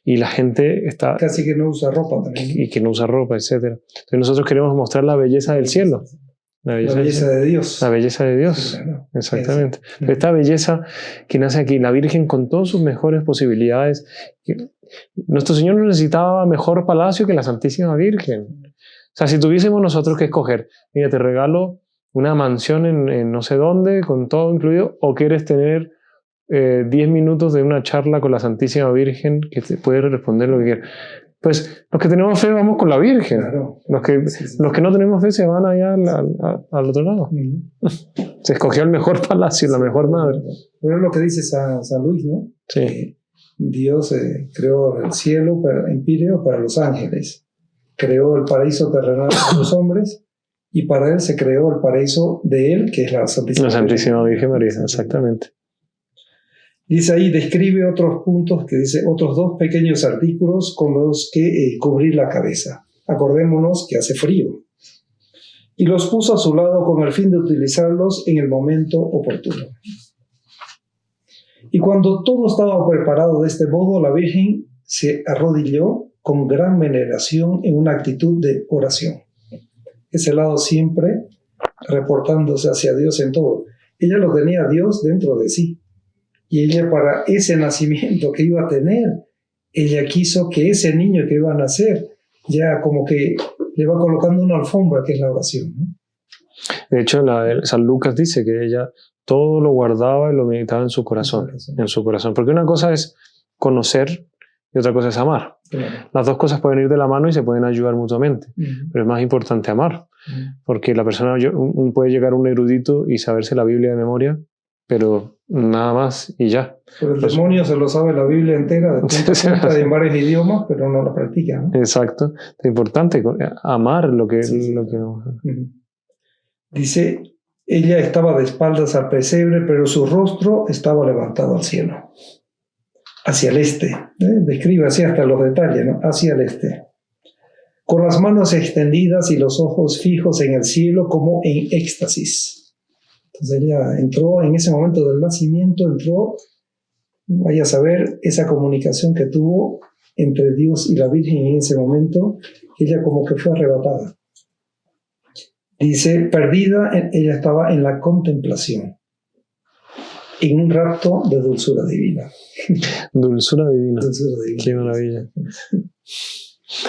Y la gente está... Casi que no usa ropa también. Y que no usa ropa, etcétera. Entonces nosotros queremos mostrar la belleza del cielo. La belleza de Dios. La belleza de Dios, sí, claro. Exactamente. Sí. Esta belleza que nace aquí, la Virgen con todas sus mejores posibilidades. Nuestro Señor no necesitaba mejor palacio que la Santísima Virgen. O sea, si tuviésemos nosotros que escoger, mira, te regalo una mansión en no sé dónde, con todo incluido, o quieres tener 10 minutos de una charla con la Santísima Virgen que te puede responder lo que quieras. Pues los que tenemos fe vamos con la Virgen. Claro. Los que no tenemos fe se van allá al otro lado. Se escogió el mejor palacio, la mejor madre. Pero es lo que dice San Luis, ¿no? Sí. Dios creó el cielo empíreo para los ángeles. Creó el paraíso terrenal para los hombres. Y para él se creó el paraíso de él, que es la Santísima Virgen María, exactamente. Dice ahí, describe otros puntos que dice, otros 2 pequeños artículos con los que cubrir la cabeza. Acordémonos que hace frío. Y los puso a su lado con el fin de utilizarlos en el momento oportuno. Y cuando todo estaba preparado de este modo, la Virgen se arrodilló con gran veneración en una actitud de oración. Ese lado siempre reportándose hacia Dios en todo. Ella lo tenía a Dios dentro de sí. Y ella, para ese nacimiento que iba a tener, ella quiso que ese niño que iba a nacer, ya como que le va colocando una alfombra, que es la oración, ¿no? De hecho, San Lucas dice que ella todo lo guardaba y lo meditaba en su corazón. En su corazón. Porque una cosa es conocer y otra cosa es amar. Claro. Las dos cosas pueden ir de la mano y se pueden ayudar mutuamente. Pero es más importante amar. Porque la persona puede llegar a un erudito y saberse la Biblia de memoria, pero nada más y ya. Pero el demonio se lo sabe la Biblia entera, de punta a punta, en varios idiomas, pero no la practica, ¿no? Exacto. Es importante amar lo que... Dice, ella estaba de espaldas al pesebre, pero su rostro estaba levantado al cielo, hacia el este. Describe así hasta los detalles, ¿no? Hacia el este. Con las manos extendidas y los ojos fijos en el cielo como en éxtasis. Entonces ella entró en ese momento del nacimiento, vaya a saber, esa comunicación que tuvo entre Dios y la Virgen en ese momento, ella como que fue arrebatada. Dice, perdida, ella estaba en la contemplación, en un rapto de dulzura divina. Dulzura divina. Dulzura divina. Qué maravilla.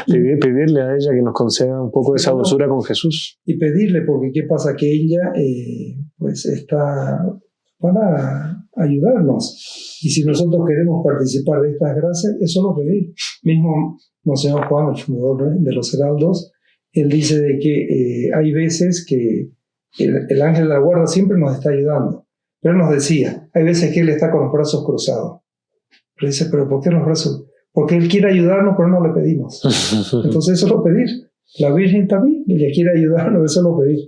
Pedirle a ella que nos conceda un poco de esa dulzura con Jesús. Y pedirle, porque qué pasa, que ella pues está para ayudarnos. Y si nosotros queremos participar de estas gracias, es solo pedir. Mismo Monseñor Juan, el fundador de los Heraldos, él dice de que hay veces que el ángel de la guarda siempre nos está ayudando. Pero él nos decía, hay veces que él está con los brazos cruzados. Pero dice, ¿pero por qué los brazos? Porque él quiere ayudarnos, pero no le pedimos. Entonces eso es lo pedir. La Virgen también, ella quiere ayudarnos, eso es lo pedir.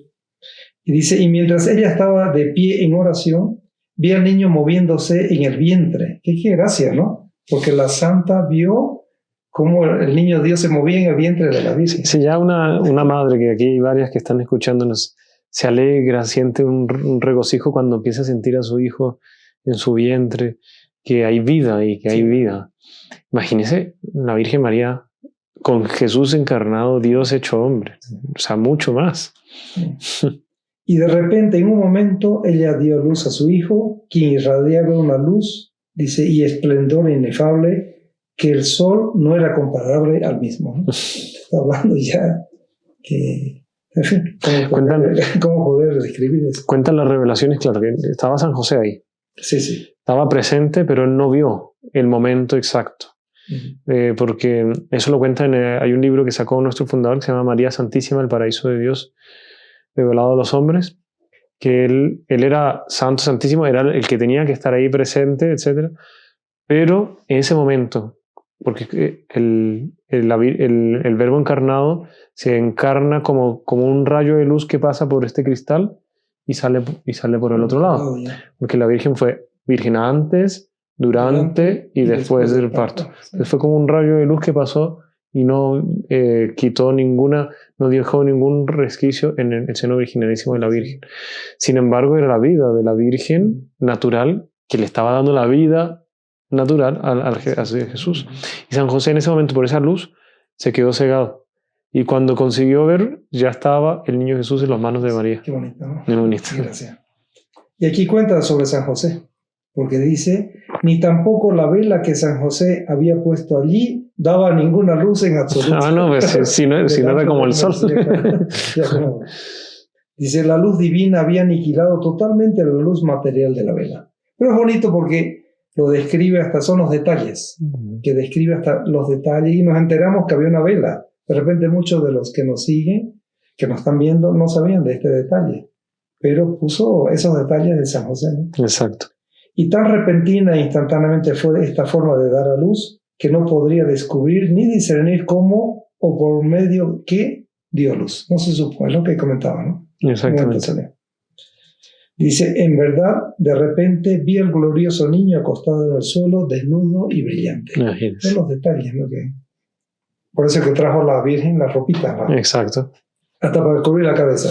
Y dice, y mientras ella estaba de pie en oración, vi al niño moviéndose en el vientre. Qué gracia, ¿no? Porque la santa vio cómo el niño Dios se movía en el vientre de la Virgen. Sí, ya una madre, que aquí hay varias que están escuchándonos, se alegra, siente un regocijo cuando empieza a sentir a su hijo en su vientre, que hay vida y que hay vida. Imagínese la Virgen María con Jesús encarnado, Dios hecho hombre. O sea, mucho más. Y de repente, en un momento, ella dio luz a su hijo, quien irradiaba una luz, dice, y esplendor inefable, que el sol no era comparable al mismo, ¿no? Está hablando ya que... En fin, ¿cómo poder describir eso? Cuentan las revelaciones, claro, que estaba San José ahí. Sí, sí. Estaba presente, pero él no vio el momento exacto. Porque eso lo cuenta hay un libro que sacó nuestro fundador que se llama María Santísima, el paraíso de Dios revelado a los hombres, que él era santo, santísimo, era el que tenía que estar ahí presente, etc. Pero en ese momento, porque el verbo encarnado se encarna como un rayo de luz que pasa por este cristal y sale por el otro lado. Porque la Virgen fue virgen antes, durante y después del parto. Entonces fue como un rayo de luz que pasó y no no dejó ningún resquicio en el seno virginalísimo de la Virgen. Sin embargo, era la vida de la Virgen natural que le estaba dando la vida natural a Jesús. Y San José en ese momento, por esa luz, se quedó cegado. y cuando consiguió ver, ya estaba el niño Jesús en las manos de María. Qué bonito, ¿no? Muy bonito. Gracias. Y aquí cuenta sobre San José, porque dice, ni tampoco la vela que San José había puesto allí daba ninguna luz en absoluto. No, pues si no era como el sol. Dice, la luz divina había aniquilado totalmente la luz material de la vela. Pero es bonito porque lo describe hasta, son los detalles, que describe hasta los detalles, y nos enteramos que había una vela. De repente muchos de los que nos siguen, que nos están viendo, no sabían de este detalle, pero puso esos detalles de San José, ¿no? Exacto. Y tan repentina e instantáneamente fue esta forma de dar a luz, que no podría descubrir ni discernir cómo o por medio que dio luz. No se supo, es lo que comentaba, ¿no? Exactamente. Dice, en verdad, de repente vi al glorioso niño acostado en el suelo, desnudo y brillante. Son los detalles, ¿no? Por eso que trajo la Virgen la ropita, ¿no? Exacto. Hasta para cubrir la cabeza.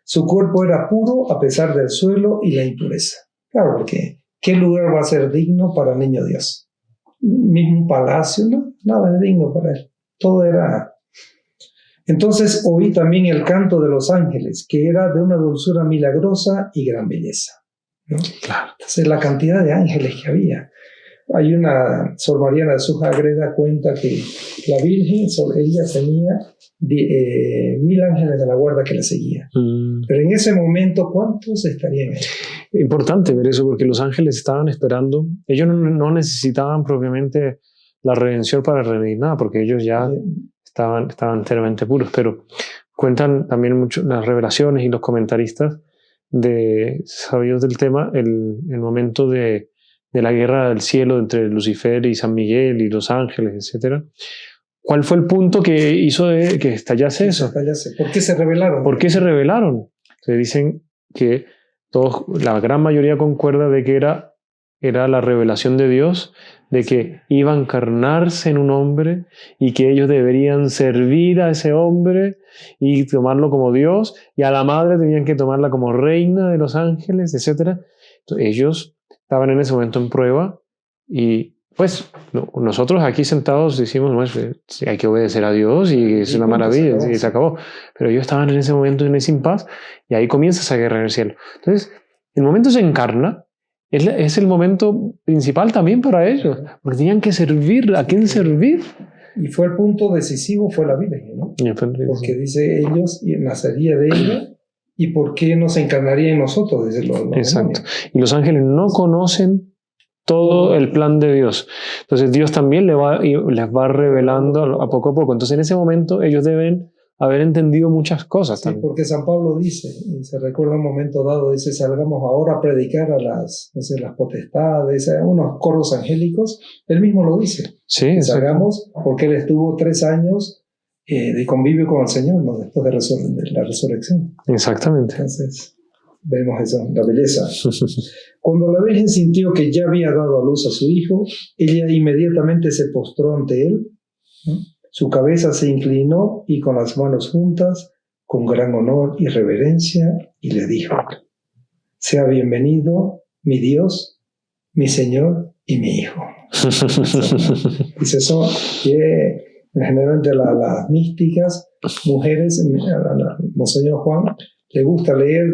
Su cuerpo era puro a pesar del suelo y la impureza. Claro, porque ¿qué lugar va a ser digno para el niño Dios? Mismo palacio, ¿no? Nada es digno para él. Todo era... Entonces oí también el canto de los ángeles, que era de una dulzura milagrosa y gran belleza, ¿no? Claro. Entonces la cantidad de ángeles que había. Hay una, Sor Mariana de Sujagreda cuenta que la Virgen, ella tenía 1000 ángeles de la guarda que la seguían. Pero en ese momento, ¿cuántos estarían ahí? Importante ver eso, porque los ángeles estaban esperando. Ellos no necesitaban propiamente la redención para redimir nada, porque ellos ya estaban enteramente puros. Pero cuentan también mucho las revelaciones y los comentaristas sabidos del tema, el momento de la guerra del cielo entre Lucifer y San Miguel y los ángeles, etc. ¿Cuál fue el punto que hizo que estallase eso? ¿Por qué se rebelaron? ¿Por qué se rebelaron? Se dicen que la gran mayoría concuerda de que era la revelación de Dios, de que iba a encarnarse en un hombre y que ellos deberían servir a ese hombre y tomarlo como Dios, y a la madre tenían que tomarla como reina de los ángeles, etc. Entonces, ellos estaban en ese momento en prueba y pues nosotros aquí sentados decimos, no, hay que obedecer a Dios y es una maravilla y se acabó. Pero ellos estaban en ese momento en ese impas y ahí comienza esa guerra en el cielo. Entonces, el momento se encarna, es el momento principal también para ellos, porque tenían que servir. ¿A quién servir? Y fue el punto decisivo, fue la Virgen, ¿no? Porque dice ellos, y nacería de ella. ¿Y por qué no se encarnaría en nosotros? Dice Exacto. Y los ángeles no conocen todo el plan de Dios. Entonces Dios también les va revelando a poco a poco. Entonces en ese momento ellos deben haber entendido muchas cosas también. Sí, porque San Pablo dice, y se recuerda un momento dado, dice, salgamos ahora a predicar a las potestades, a unos coros angélicos. Él mismo lo dice. Sí, salgamos porque él estuvo 3 años de convivio con el Señor, ¿no? Después de la resurrección. Exactamente. Entonces, vemos eso, la belleza. Cuando la Virgen sintió que ya había dado a luz a su hijo, ella inmediatamente se postró ante él, ¿no? Su cabeza se inclinó y con las manos juntas, con gran honor y reverencia, y le dijo, sea bienvenido mi Dios, mi Señor y mi Hijo. Dice eso, que generalmente las místicas, mujeres, a Monseñor Juan le gusta leer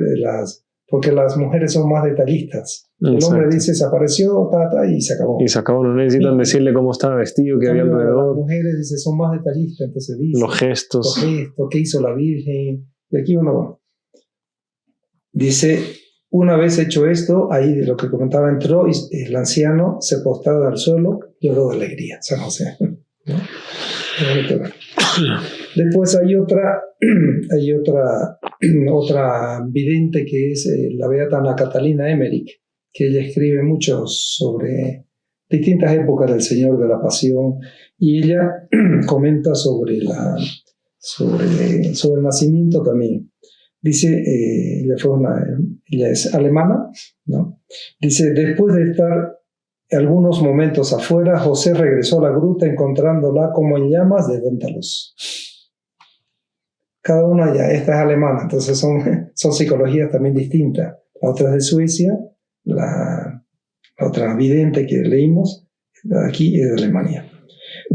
porque las mujeres son más detallistas. El hombre dice, se apareció, y se acabó. Y se acabó, no necesitan decirle cómo estaba vestido, qué había alrededor. Las mujeres dice, son más detallistas, entonces dice los gestos, qué hizo la Virgen. Y aquí uno dice, una vez hecho esto, ahí de lo que comentaba, entró y el anciano se postraba al suelo, lloró de alegría, San José, ¿no? Después hay otra vidente que es la beata Ana Catalina Emmerich, que ella escribe mucho sobre distintas épocas del Señor de la Pasión, y ella comenta sobre el nacimiento también. Dice, ella es alemana, ¿no? Dice, después de estar algunos momentos afuera, José regresó a la gruta encontrándola como en llamas de tanta luz. Cada una ya, esta es alemana, entonces son psicologías también distintas. La otra es de Suecia, la otra vidente que leímos, aquí es de Alemania.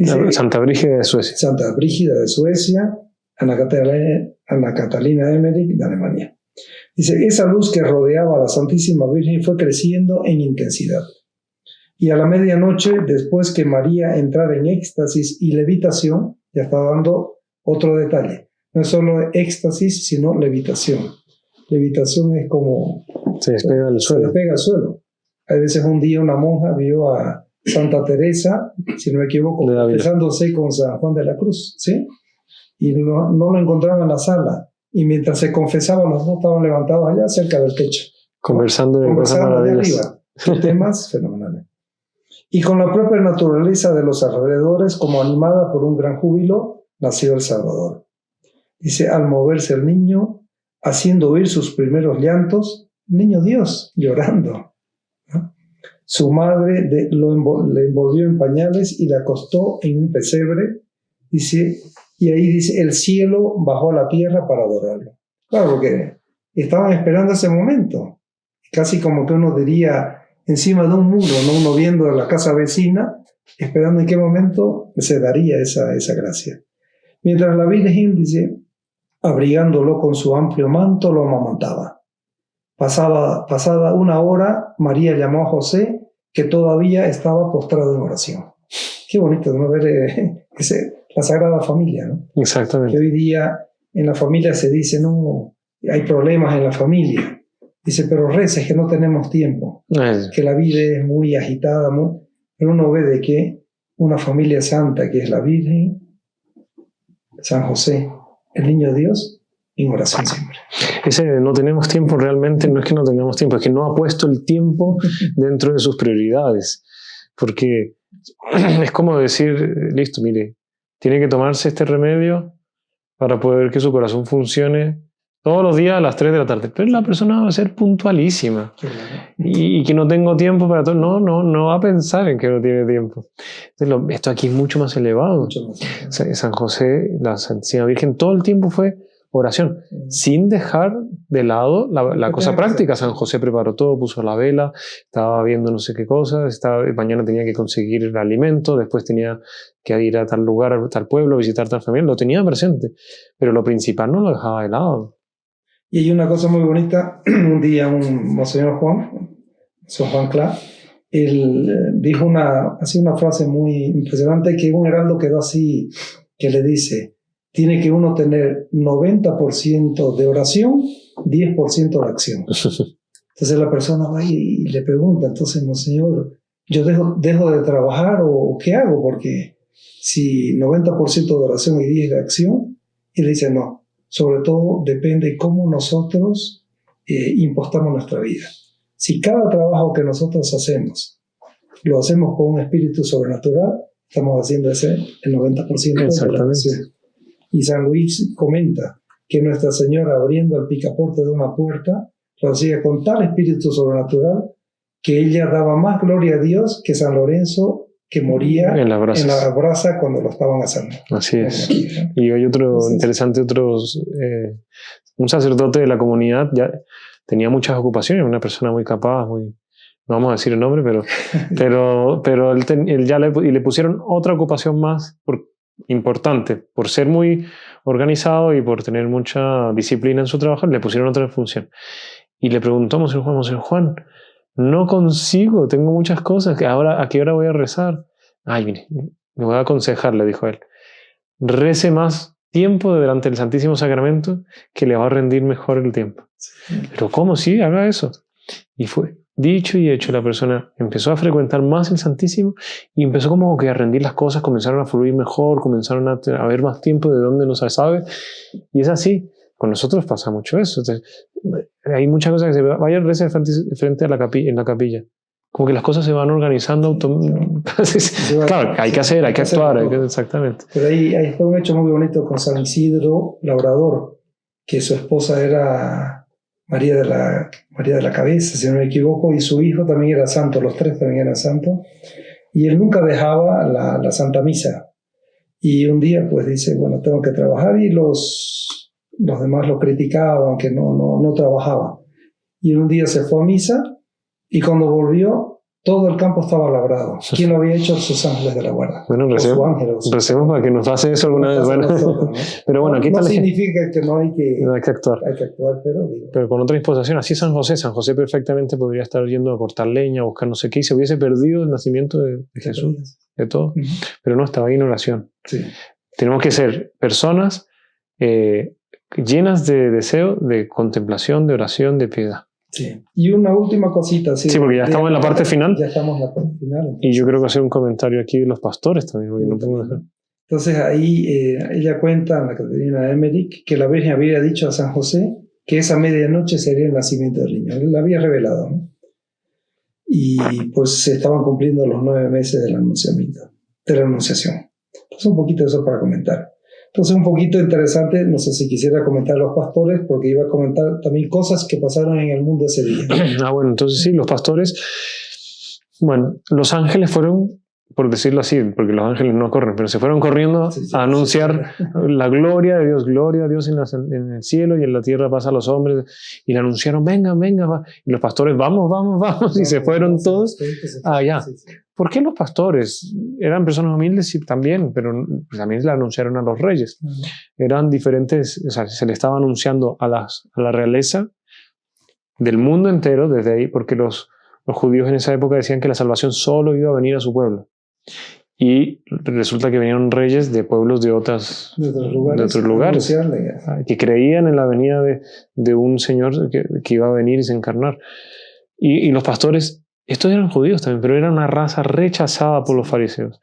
Dice, Santa Brígida de Suecia. Santa Brígida de Suecia, Ana Catalina Emmerich de Alemania. Dice, esa luz que rodeaba a la Santísima Virgen fue creciendo en intensidad. Y a la medianoche, después que María entrara en éxtasis y levitación, ya está dando otro detalle. No es solo éxtasis, sino levitación. Levitación es como... Se despega del suelo. Se despega del suelo. A veces un día una monja vio a Santa Teresa, si no me equivoco, confesándose con San Juan de la Cruz, ¿sí? Y no lo encontraban en la sala. Y mientras se confesaban, los dos estaban levantados allá cerca del techo. Conversando de cosas maravillosas. Temas fenomenales. Y con la propia naturaleza de los alrededores, como animada por un gran júbilo, nació el Salvador. Dice, al moverse el niño, haciendo oír sus primeros llantos, niño Dios, llorando, ¿no? Su madre le envolvió en pañales y la acostó en un pesebre, dice, y ahí dice, el cielo bajó a la tierra para adorarlo. Claro, porque estaban esperando ese momento. Casi como que uno diría, encima de un muro, ¿no? Uno viendo la casa vecina, esperando en qué momento se daría esa gracia. Mientras la Virgen, dice, abrigándolo con su amplio manto, lo amamantaba. Pasada una hora, María llamó a José, que todavía estaba postrado en oración. Qué bonito, ¿no? Ver la Sagrada Familia, ¿no? Exactamente. Que hoy día en la familia se dice, no, hay problemas en la familia. Dice, pero reza, es que no tenemos tiempo. Que la vida es muy agitada, pero uno ve de que una familia santa, que es la Virgen, San José, el Niño Dios, en oración siempre. Ese no tenemos tiempo realmente, no es que no tengamos tiempo, es que no ha puesto el tiempo dentro de sus prioridades. Porque es como decir, listo, mire, tiene que tomarse este remedio para poder que su corazón funcione todos los días a las 3 de la tarde. Pero la persona va a ser puntualísima. Y que no tengo tiempo para todo. No va a pensar en que no tiene tiempo. Entonces, esto aquí es mucho más elevado. San José, la Santísima Virgen, todo el tiempo fue oración, sin dejar de lado la cosa práctica. San José preparó todo, puso la vela, estaba viendo no sé qué cosas, mañana tenía que conseguir el alimento, después tenía que ir a tal lugar, a tal pueblo, visitar tal familia, lo tenía presente, pero lo principal no lo dejaba de lado. Y hay una cosa muy bonita, un día un Monseñor Juan Cla, él dijo una frase muy impresionante, que un heraldo quedó así, que le dice, tiene que uno tener 90% de oración, 10% de acción. Entonces la persona va y le pregunta, entonces, Monseñor, ¿yo dejo de trabajar o qué hago? Porque si 90% de oración y 10% de acción, y le dice, no, sobre todo depende cómo nosotros impostamos nuestra vida. Si cada trabajo que nosotros hacemos, lo hacemos con un espíritu sobrenatural, estamos haciendo el 90% de la oración. Y San Luis comenta que Nuestra Señora, abriendo el picaporte de una puerta, lo hacía con tal espíritu sobrenatural que ella daba más gloria a Dios que San Lorenzo, que moría en la brasa cuando lo estaban asando. Así es. Y hay interesante, un sacerdote de la comunidad, ya tenía muchas ocupaciones, una persona muy capaz, no vamos a decir el nombre, pero él ya le pusieron otra ocupación más importante, por ser muy organizado y por tener mucha disciplina en su trabajo, le pusieron otra función. Y le preguntó a Monseñor Juan, no consigo, tengo muchas cosas, ¿a qué hora voy a rezar? Ay, mire, me voy a aconsejar, le dijo él, rece más tiempo delante del Santísimo Sacramento, que le va a rendir mejor el tiempo. Pero ¿cómo? Sí, haga eso. Y fue dicho y hecho, la persona empezó a frecuentar más el Santísimo y empezó como que a rendir las cosas, comenzaron a fluir mejor, comenzaron a ver más tiempo de dónde no se sabe. Y es así, con nosotros pasa mucho eso. Entonces, hay muchas cosas que se vayan a rezar frente a en la capilla. Como que las cosas se van organizando. Claro, hay que hacer, hay que actuar. Exactamente. Pero ahí está un hecho muy bonito con San Isidro Labrador, que su esposa era María de la Cabeza, si no me equivoco, y su hijo también era santo, los tres también eran santos, y él nunca dejaba la Santa Misa. Y un día pues dice, bueno, tengo que trabajar, y los demás lo criticaban, que no trabajaba. Y un día se fue a misa, y cuando volvió, todo el campo estaba labrado. ¿Quién lo había hecho? Sus ángeles de la guarda. Bueno, recemos para que nos pase eso alguna vez. Bueno. Nosotros, ¿no? Pero bueno, aquí no está significa que no hay que actuar. Hay que actuar, pero con otra disposición. Así San José perfectamente podría estar yendo a cortar leña, a buscar no sé qué, y se hubiese perdido el nacimiento de Jesús, de todo. Pero no, estaba ahí en oración. Sí. Tenemos que ser personas llenas de deseo, de contemplación, de oración, de piedad. Sí. Y una última cosita. Sí, porque ya estamos en la parte final. Ya estamos en la parte final. Entonces, y yo creo que hacer un comentario aquí de los pastores también. No podemos dejar. Entonces ahí ella cuenta, la Caterina Emmerich, que la Virgen había dicho a San José que esa medianoche sería el nacimiento del niño. Él la había revelado, ¿no? Y pues se estaban cumpliendo los 9 meses de la anunciación. Entonces un poquito de eso para comentar. Entonces un poquito interesante, no sé si quisiera comentar a los pastores, porque iba a comentar también cosas que pasaron en el mundo ese día. Bueno, entonces sí, los pastores, bueno, los ángeles fueron, por decirlo así, porque los ángeles no corren, pero se fueron corriendo a anunciar la gloria de Dios en el cielo, y en la tierra paz a los hombres, y le anunciaron, vengan, va. Y los pastores, vamos, y se fueron todos allá. ¿Por qué los pastores? Eran personas humildes, sí, también, pero también le anunciaron a los reyes. Eran diferentes, o sea, se le estaba anunciando a la realeza del mundo entero desde ahí, porque los judíos en esa época decían que la salvación solo iba a venir a su pueblo. Y resulta que venían reyes de pueblos de otros lugares que creían en la venida de un Señor que iba a venir y se encarnar. Y los pastores, estos eran judíos también, pero eran una raza rechazada por los fariseos.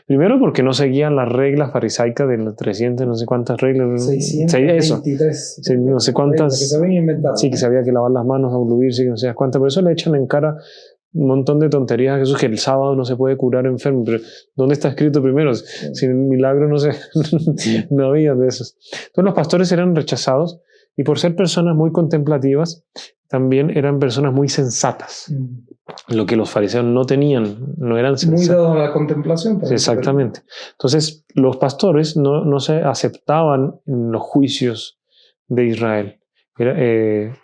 Primero porque no seguían las reglas farisaicas de las 300, no sé cuántas reglas. 623. No sé cuántas. Que se habían inventado. Sí, que se había que lavar las manos, abluirse, no sé cuántas. Por eso le echan en cara un montón de tonterías a Jesús, que el sábado no se puede curar enfermo. Pero ¿dónde está escrito primero? Sin milagro no sé. No había de esos. Entonces los pastores eran rechazados, y por ser personas muy contemplativas, también eran personas muy sensatas. Lo que los fariseos no tenían, no eran sensatos. Muy dado a la contemplación. Exactamente. Entonces, los pastores no se aceptaban en los juicios de Israel.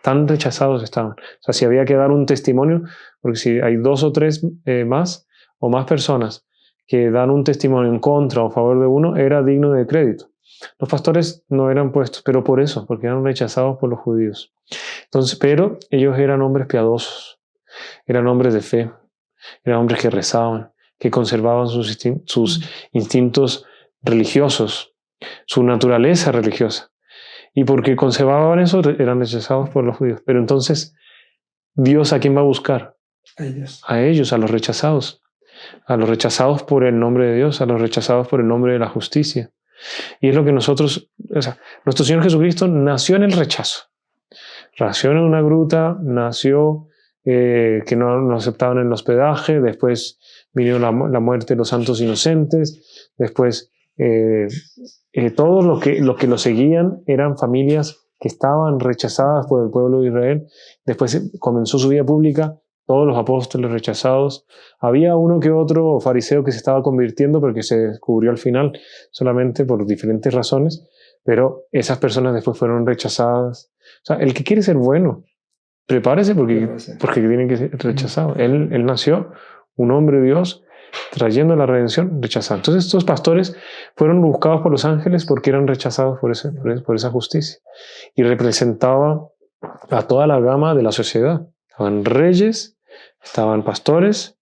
Tan rechazados estaban. O sea, si había que dar un testimonio, porque si hay 2 o 3 más o más personas que dan un testimonio en contra o a favor de uno, era digno de crédito. Los pastores no eran puestos, pero por eso, porque eran rechazados por los judíos. Entonces, pero ellos eran hombres piadosos, eran hombres de fe, eran hombres que rezaban, que conservaban sus instintos religiosos, su naturaleza religiosa. Y porque conservaban eso, eran rechazados por los judíos. Pero entonces, ¿Dios a quién va a buscar? A ellos, a los rechazados. A los rechazados por el nombre de Dios, a los rechazados por el nombre de la justicia. Y es lo que nosotros, o sea, nuestro Señor Jesucristo nació en el rechazo. Nació en una gruta, nació que no aceptaban el hospedaje, después vino la muerte de los santos inocentes, después todos los que lo seguían eran familias que estaban rechazadas por el pueblo de Israel. Después comenzó su vida pública, todos los apóstoles rechazados. Había uno que otro fariseo que se estaba convirtiendo, pero que se descubrió al final solamente por diferentes razones, pero esas personas después fueron rechazadas. O sea, el que quiere ser bueno, prepárese porque tiene que ser rechazado. Él nació un hombre de Dios, trayendo la redención, rechazado. Entonces estos pastores fueron buscados por los ángeles porque eran rechazados por esa justicia. Y representaba a toda la gama de la sociedad. Estaban reyes, estaban pastores,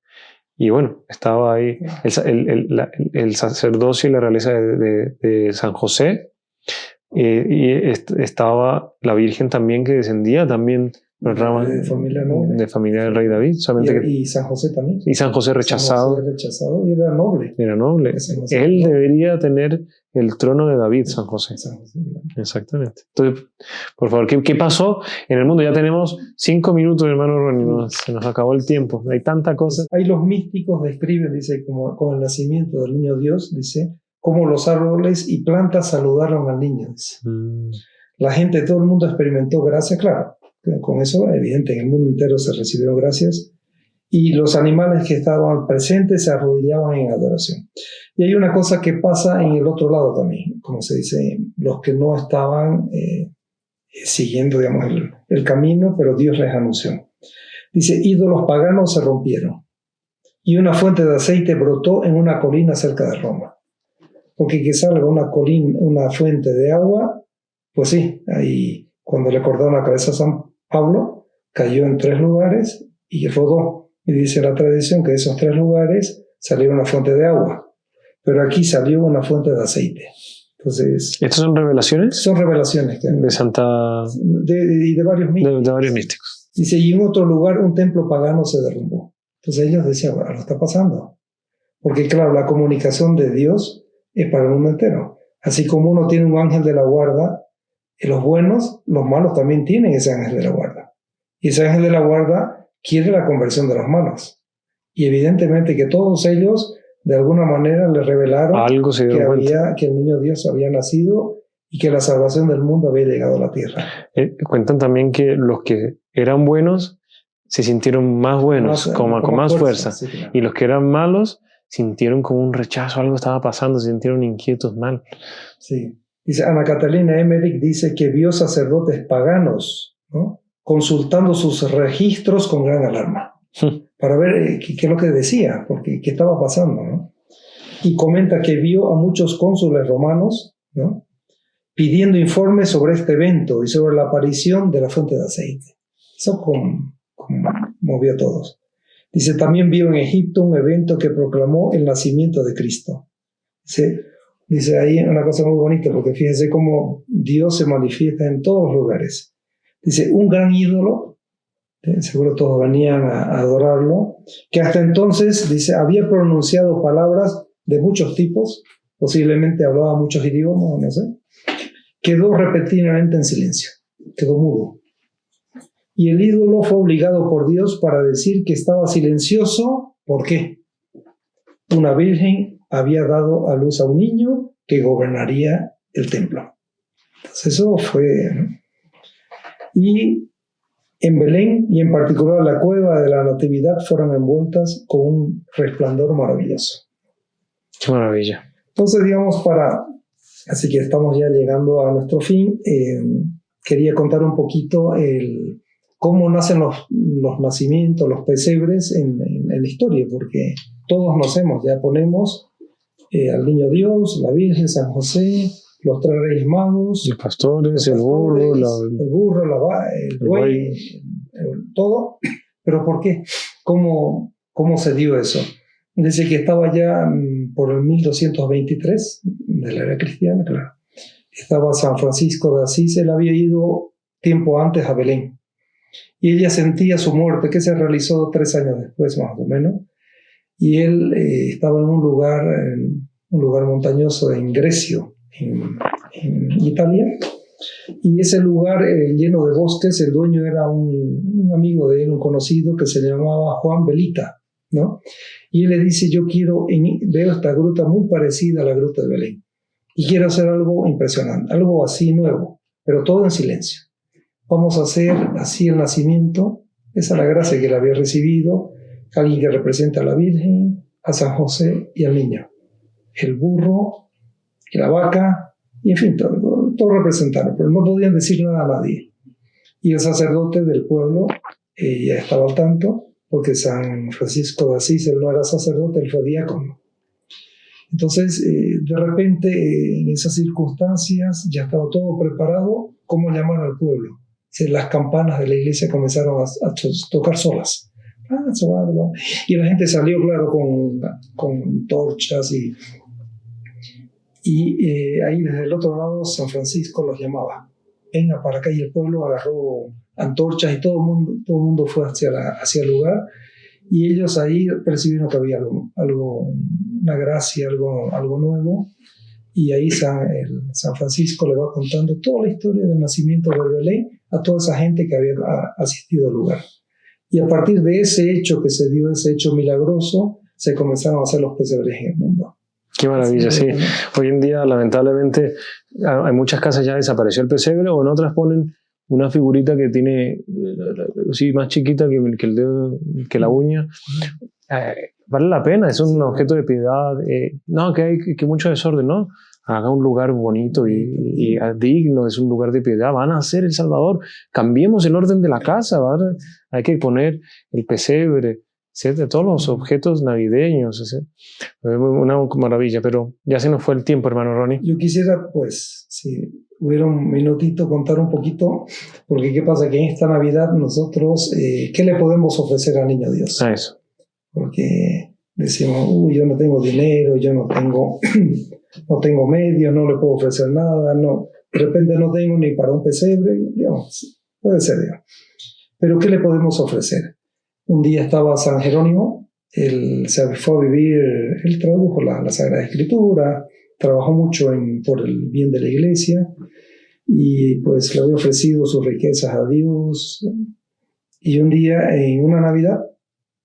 y bueno, estaba ahí el sacerdocio y la realeza de San José, y estaba la Virgen también, que descendía también de familia del rey David. Y San José también. Y San José rechazado. San José rechazado, y era noble. Era noble. Él debería tener el trono de David, San José. Exactamente. Entonces, por favor, ¿qué pasó en el mundo? Ya tenemos 5 minutos, hermano Ronnie. Se nos acabó el tiempo. Hay tanta cosa. Ahí los místicos describen, dice, como con el nacimiento del niño Dios, dice, cómo los árboles y plantas saludaron al niño. La gente, todo el mundo experimentó gracia, claro. Con eso, evidente, en el mundo entero se recibieron gracias, y los animales que estaban presentes se arrodillaban en adoración. Y hay una cosa que pasa en el otro lado también, como se dice, los que no estaban siguiendo, digamos, el camino, pero Dios les anunció. Dice, ídolos paganos se rompieron. y una fuente de aceite brotó en una colina cerca de Roma. Porque que salga una colina, una fuente de agua, pues sí, ahí cuando le cortaron la cabeza a San Pablo, cayó en 3 lugares y rodó. Y dice la tradición que de esos 3 lugares salió una fuente de agua, pero aquí salió una fuente de aceite. Entonces, ¿estas son revelaciones? Son revelaciones que de Santa... de varios místicos. De varios místicos. Dice, y en otro lugar un templo pagano se derrumbó. Entonces ellos decían, bueno, lo está pasando. Porque claro, la comunicación de Dios es para el mundo entero. Así como uno tiene un ángel de la guarda, y los buenos, los malos también tienen ese ángel de la guarda. Y ese ángel de la guarda quiere la conversión de los malos. Y evidentemente que todos ellos, de alguna manera, le revelaron algo se dio cuenta. Que el niño Dios había nacido y que la salvación del mundo había llegado a la tierra. Cuentan también que los que eran buenos se sintieron más buenos, con más fuerza. Sí, claro. Y los que eran malos sintieron como un rechazo, algo estaba pasando, se sintieron inquietos, mal. Sí. Dice Ana Catalina Emmerich, dice que vio sacerdotes paganos, ¿no?, consultando sus registros con gran alarma para ver qué es lo que decía, porque qué estaba pasando, ¿no? Y comenta que vio a muchos cónsules romanos, ¿no?, pidiendo informes sobre este evento y sobre la aparición de la fuente de aceite. Eso conmovió a todos. Dice, también vio en Egipto un evento que proclamó el nacimiento de Cristo. Dice ahí una cosa muy bonita, porque fíjense cómo Dios se manifiesta en todos los lugares. Dice, un gran ídolo, seguro todos venían a adorarlo, que hasta entonces, dice, había pronunciado palabras de muchos tipos, posiblemente hablaba muchos idiomas, no sé, quedó repentinamente en silencio, quedó mudo. Y el ídolo fue obligado por Dios para decir que estaba silencioso. ¿Por qué? Una virgen había dado a luz a un niño que gobernaría el templo. Entonces eso fue, ¿no? Y en Belén, y en particular la cueva de la Natividad, fueron envueltas con un resplandor maravilloso. Qué maravilla. Entonces, digamos, así que estamos ya llegando a nuestro fin. Quería contar un poquito cómo nacen los nacimientos, los pesebres en la historia, porque todos nacemos, ya ponemos al niño Dios, la Virgen, San José, los 3 Reyes Magos, los pastores, el burro, el buey, todo. ¿Pero por qué? ¿Cómo se dio eso? Dice que estaba ya por el 1223 de la era cristiana, claro. Estaba San Francisco de Asís, él había ido tiempo antes a Belén. Y ella sentía su muerte, que se realizó 3 años después, más o menos. Y él estaba en un lugar montañoso en Grecia, en Italia, y ese lugar lleno de bosques, el dueño era un amigo de él, un conocido que se llamaba Juan Belita, ¿no? Y él le dice, yo veo esta gruta muy parecida a la gruta de Belén, y quiero hacer algo impresionante, algo así nuevo, pero todo en silencio. Vamos a hacer así el nacimiento, esa es la gracia que él había recibido, alguien que representa a la Virgen, a San José y al niño, el burro y la vaca, y en fin, todo representaron, pero no podían decir nada a nadie. Y el sacerdote del pueblo ya estaba al tanto, porque San Francisco de Asís, él no era sacerdote, él fue diácono. Entonces, de repente, en esas circunstancias, ya estaba todo preparado. ¿Cómo llamar al pueblo? Las campanas de la iglesia comenzaron a tocar solas. Y la gente salió, claro, con torchas y ahí desde el otro lado San Francisco los llamaba, venga para acá, y el pueblo agarró antorchas y todo el mundo fue hacia el lugar, y ellos ahí percibieron que había una gracia, algo nuevo, y ahí San Francisco le va contando toda la historia del nacimiento de Belén a toda esa gente que había asistido al lugar. Y a partir de ese hecho que se dio, ese hecho milagroso, se comenzaron a hacer los pesebres en el mundo. Qué maravilla, sí. Hoy en día, lamentablemente, hay muchas casas ya desapareció el pesebre, o en otras ponen una figurita que tiene, sí, más chiquita que el dedo, que la uña. Vale la pena, es un objeto de piedad. No, que hay mucho desorden, ¿no? Haga un lugar bonito y digno, es un lugar de piedad. Van a hacer El Salvador. Cambiemos el orden de la casa, ¿vale? Hay que poner el pesebre, de todos los objetos navideños. Una maravilla, pero ya se nos fue el tiempo, hermano Ronnie. Yo quisiera, pues, si hubiera un minutito, contar un poquito, porque ¿qué pasa? Que en esta Navidad nosotros, ¿qué le podemos ofrecer al Niño Dios? A eso. Porque decimos, yo no tengo dinero, yo no tengo, no tengo medios, no le puedo ofrecer nada, no, de repente no tengo ni para un pesebre, digamos, puede ser, digamos. Pero ¿qué le podemos ofrecer? Un día estaba San Jerónimo, él se fue a vivir, él tradujo la Sagrada Escritura, trabajó mucho por el bien de la iglesia y pues le había ofrecido sus riquezas a Dios. Y un día, en una Navidad,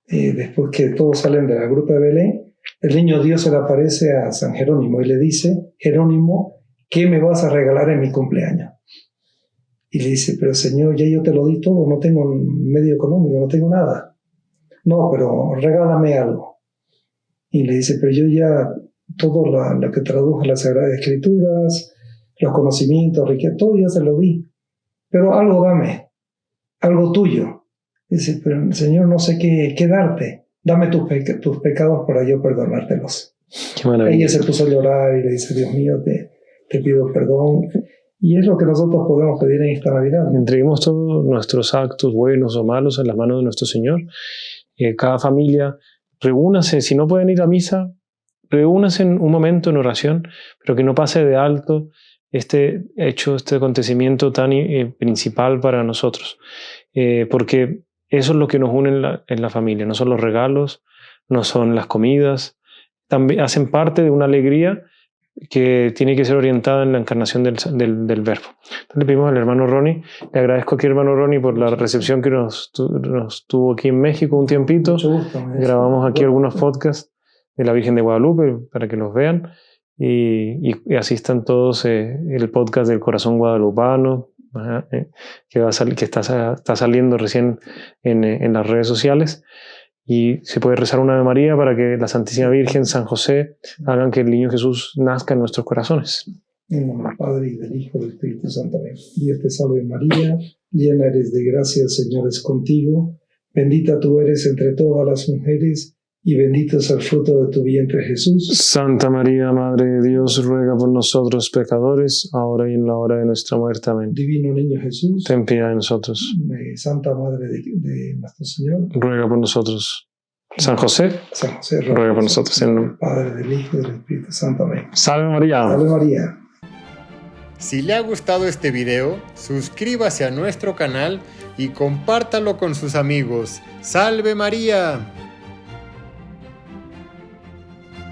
después que todos salen de la gruta de Belén, el Niño Dios se le aparece a San Jerónimo y le dice, Jerónimo, ¿qué me vas a regalar en mi cumpleaños? Y le dice, pero Señor, ya yo te lo di todo, no tengo un medio económico, no tengo nada. No, pero regálame algo. Y le dice, pero yo ya todo lo que tradujo las Sagradas Escrituras, los conocimientos, riqueza, todo ya se lo di. Pero algo dame, algo tuyo. Dice, pero Señor, no sé qué darte. Dame tus pecados para yo perdonártelos. Qué maravilla. Ella se puso a llorar y le dice, Dios mío, te pido perdón. Y es lo que nosotros podemos pedir en esta Navidad. Entreguemos todos nuestros actos, buenos o malos, en las manos de nuestro Señor. Cada familia, reúnase. Si no pueden ir a misa, reúnase en un momento en oración, pero que no pase de alto este hecho, este acontecimiento tan principal para nosotros. Porque eso es lo que nos une en la familia. No son los regalos, no son las comidas. También hacen parte de una alegría que tiene que ser orientada en la encarnación del Verbo. Entonces le pedimos al hermano Ronnie, le agradezco aquí hermano Ronnie por la recepción que nos tuvo aquí en México un tiempito. Mucho gusto. Grabamos aquí algunos podcasts de la Virgen de Guadalupe para que los vean y asistan todos el podcast del Corazón Guadalupano que está saliendo recién en las redes sociales. Y se puede rezar una Ave María para que la Santísima Virgen, San José, hagan que el niño Jesús nazca en nuestros corazones. En nombre del Padre, y del Hijo, y del Espíritu Santo. Amén. Dios te salve María, llena eres de gracia, el Señor es contigo. Bendita tú eres entre todas las mujeres, y bendito es el fruto de tu vientre Jesús. Santa María, Madre de Dios, ruega por nosotros pecadores, ahora y en la hora de nuestra muerte. Amén. Divino Niño Jesús, ten piedad de nosotros. Santa Madre de nuestro Señor, ruega por nosotros. San José, ruega por nosotros. En el Padre, del Hijo y del Espíritu Santo. Amén. Salve María. Salve María. Si le ha gustado este video, suscríbase a nuestro canal y compártalo con sus amigos. ¡Salve María!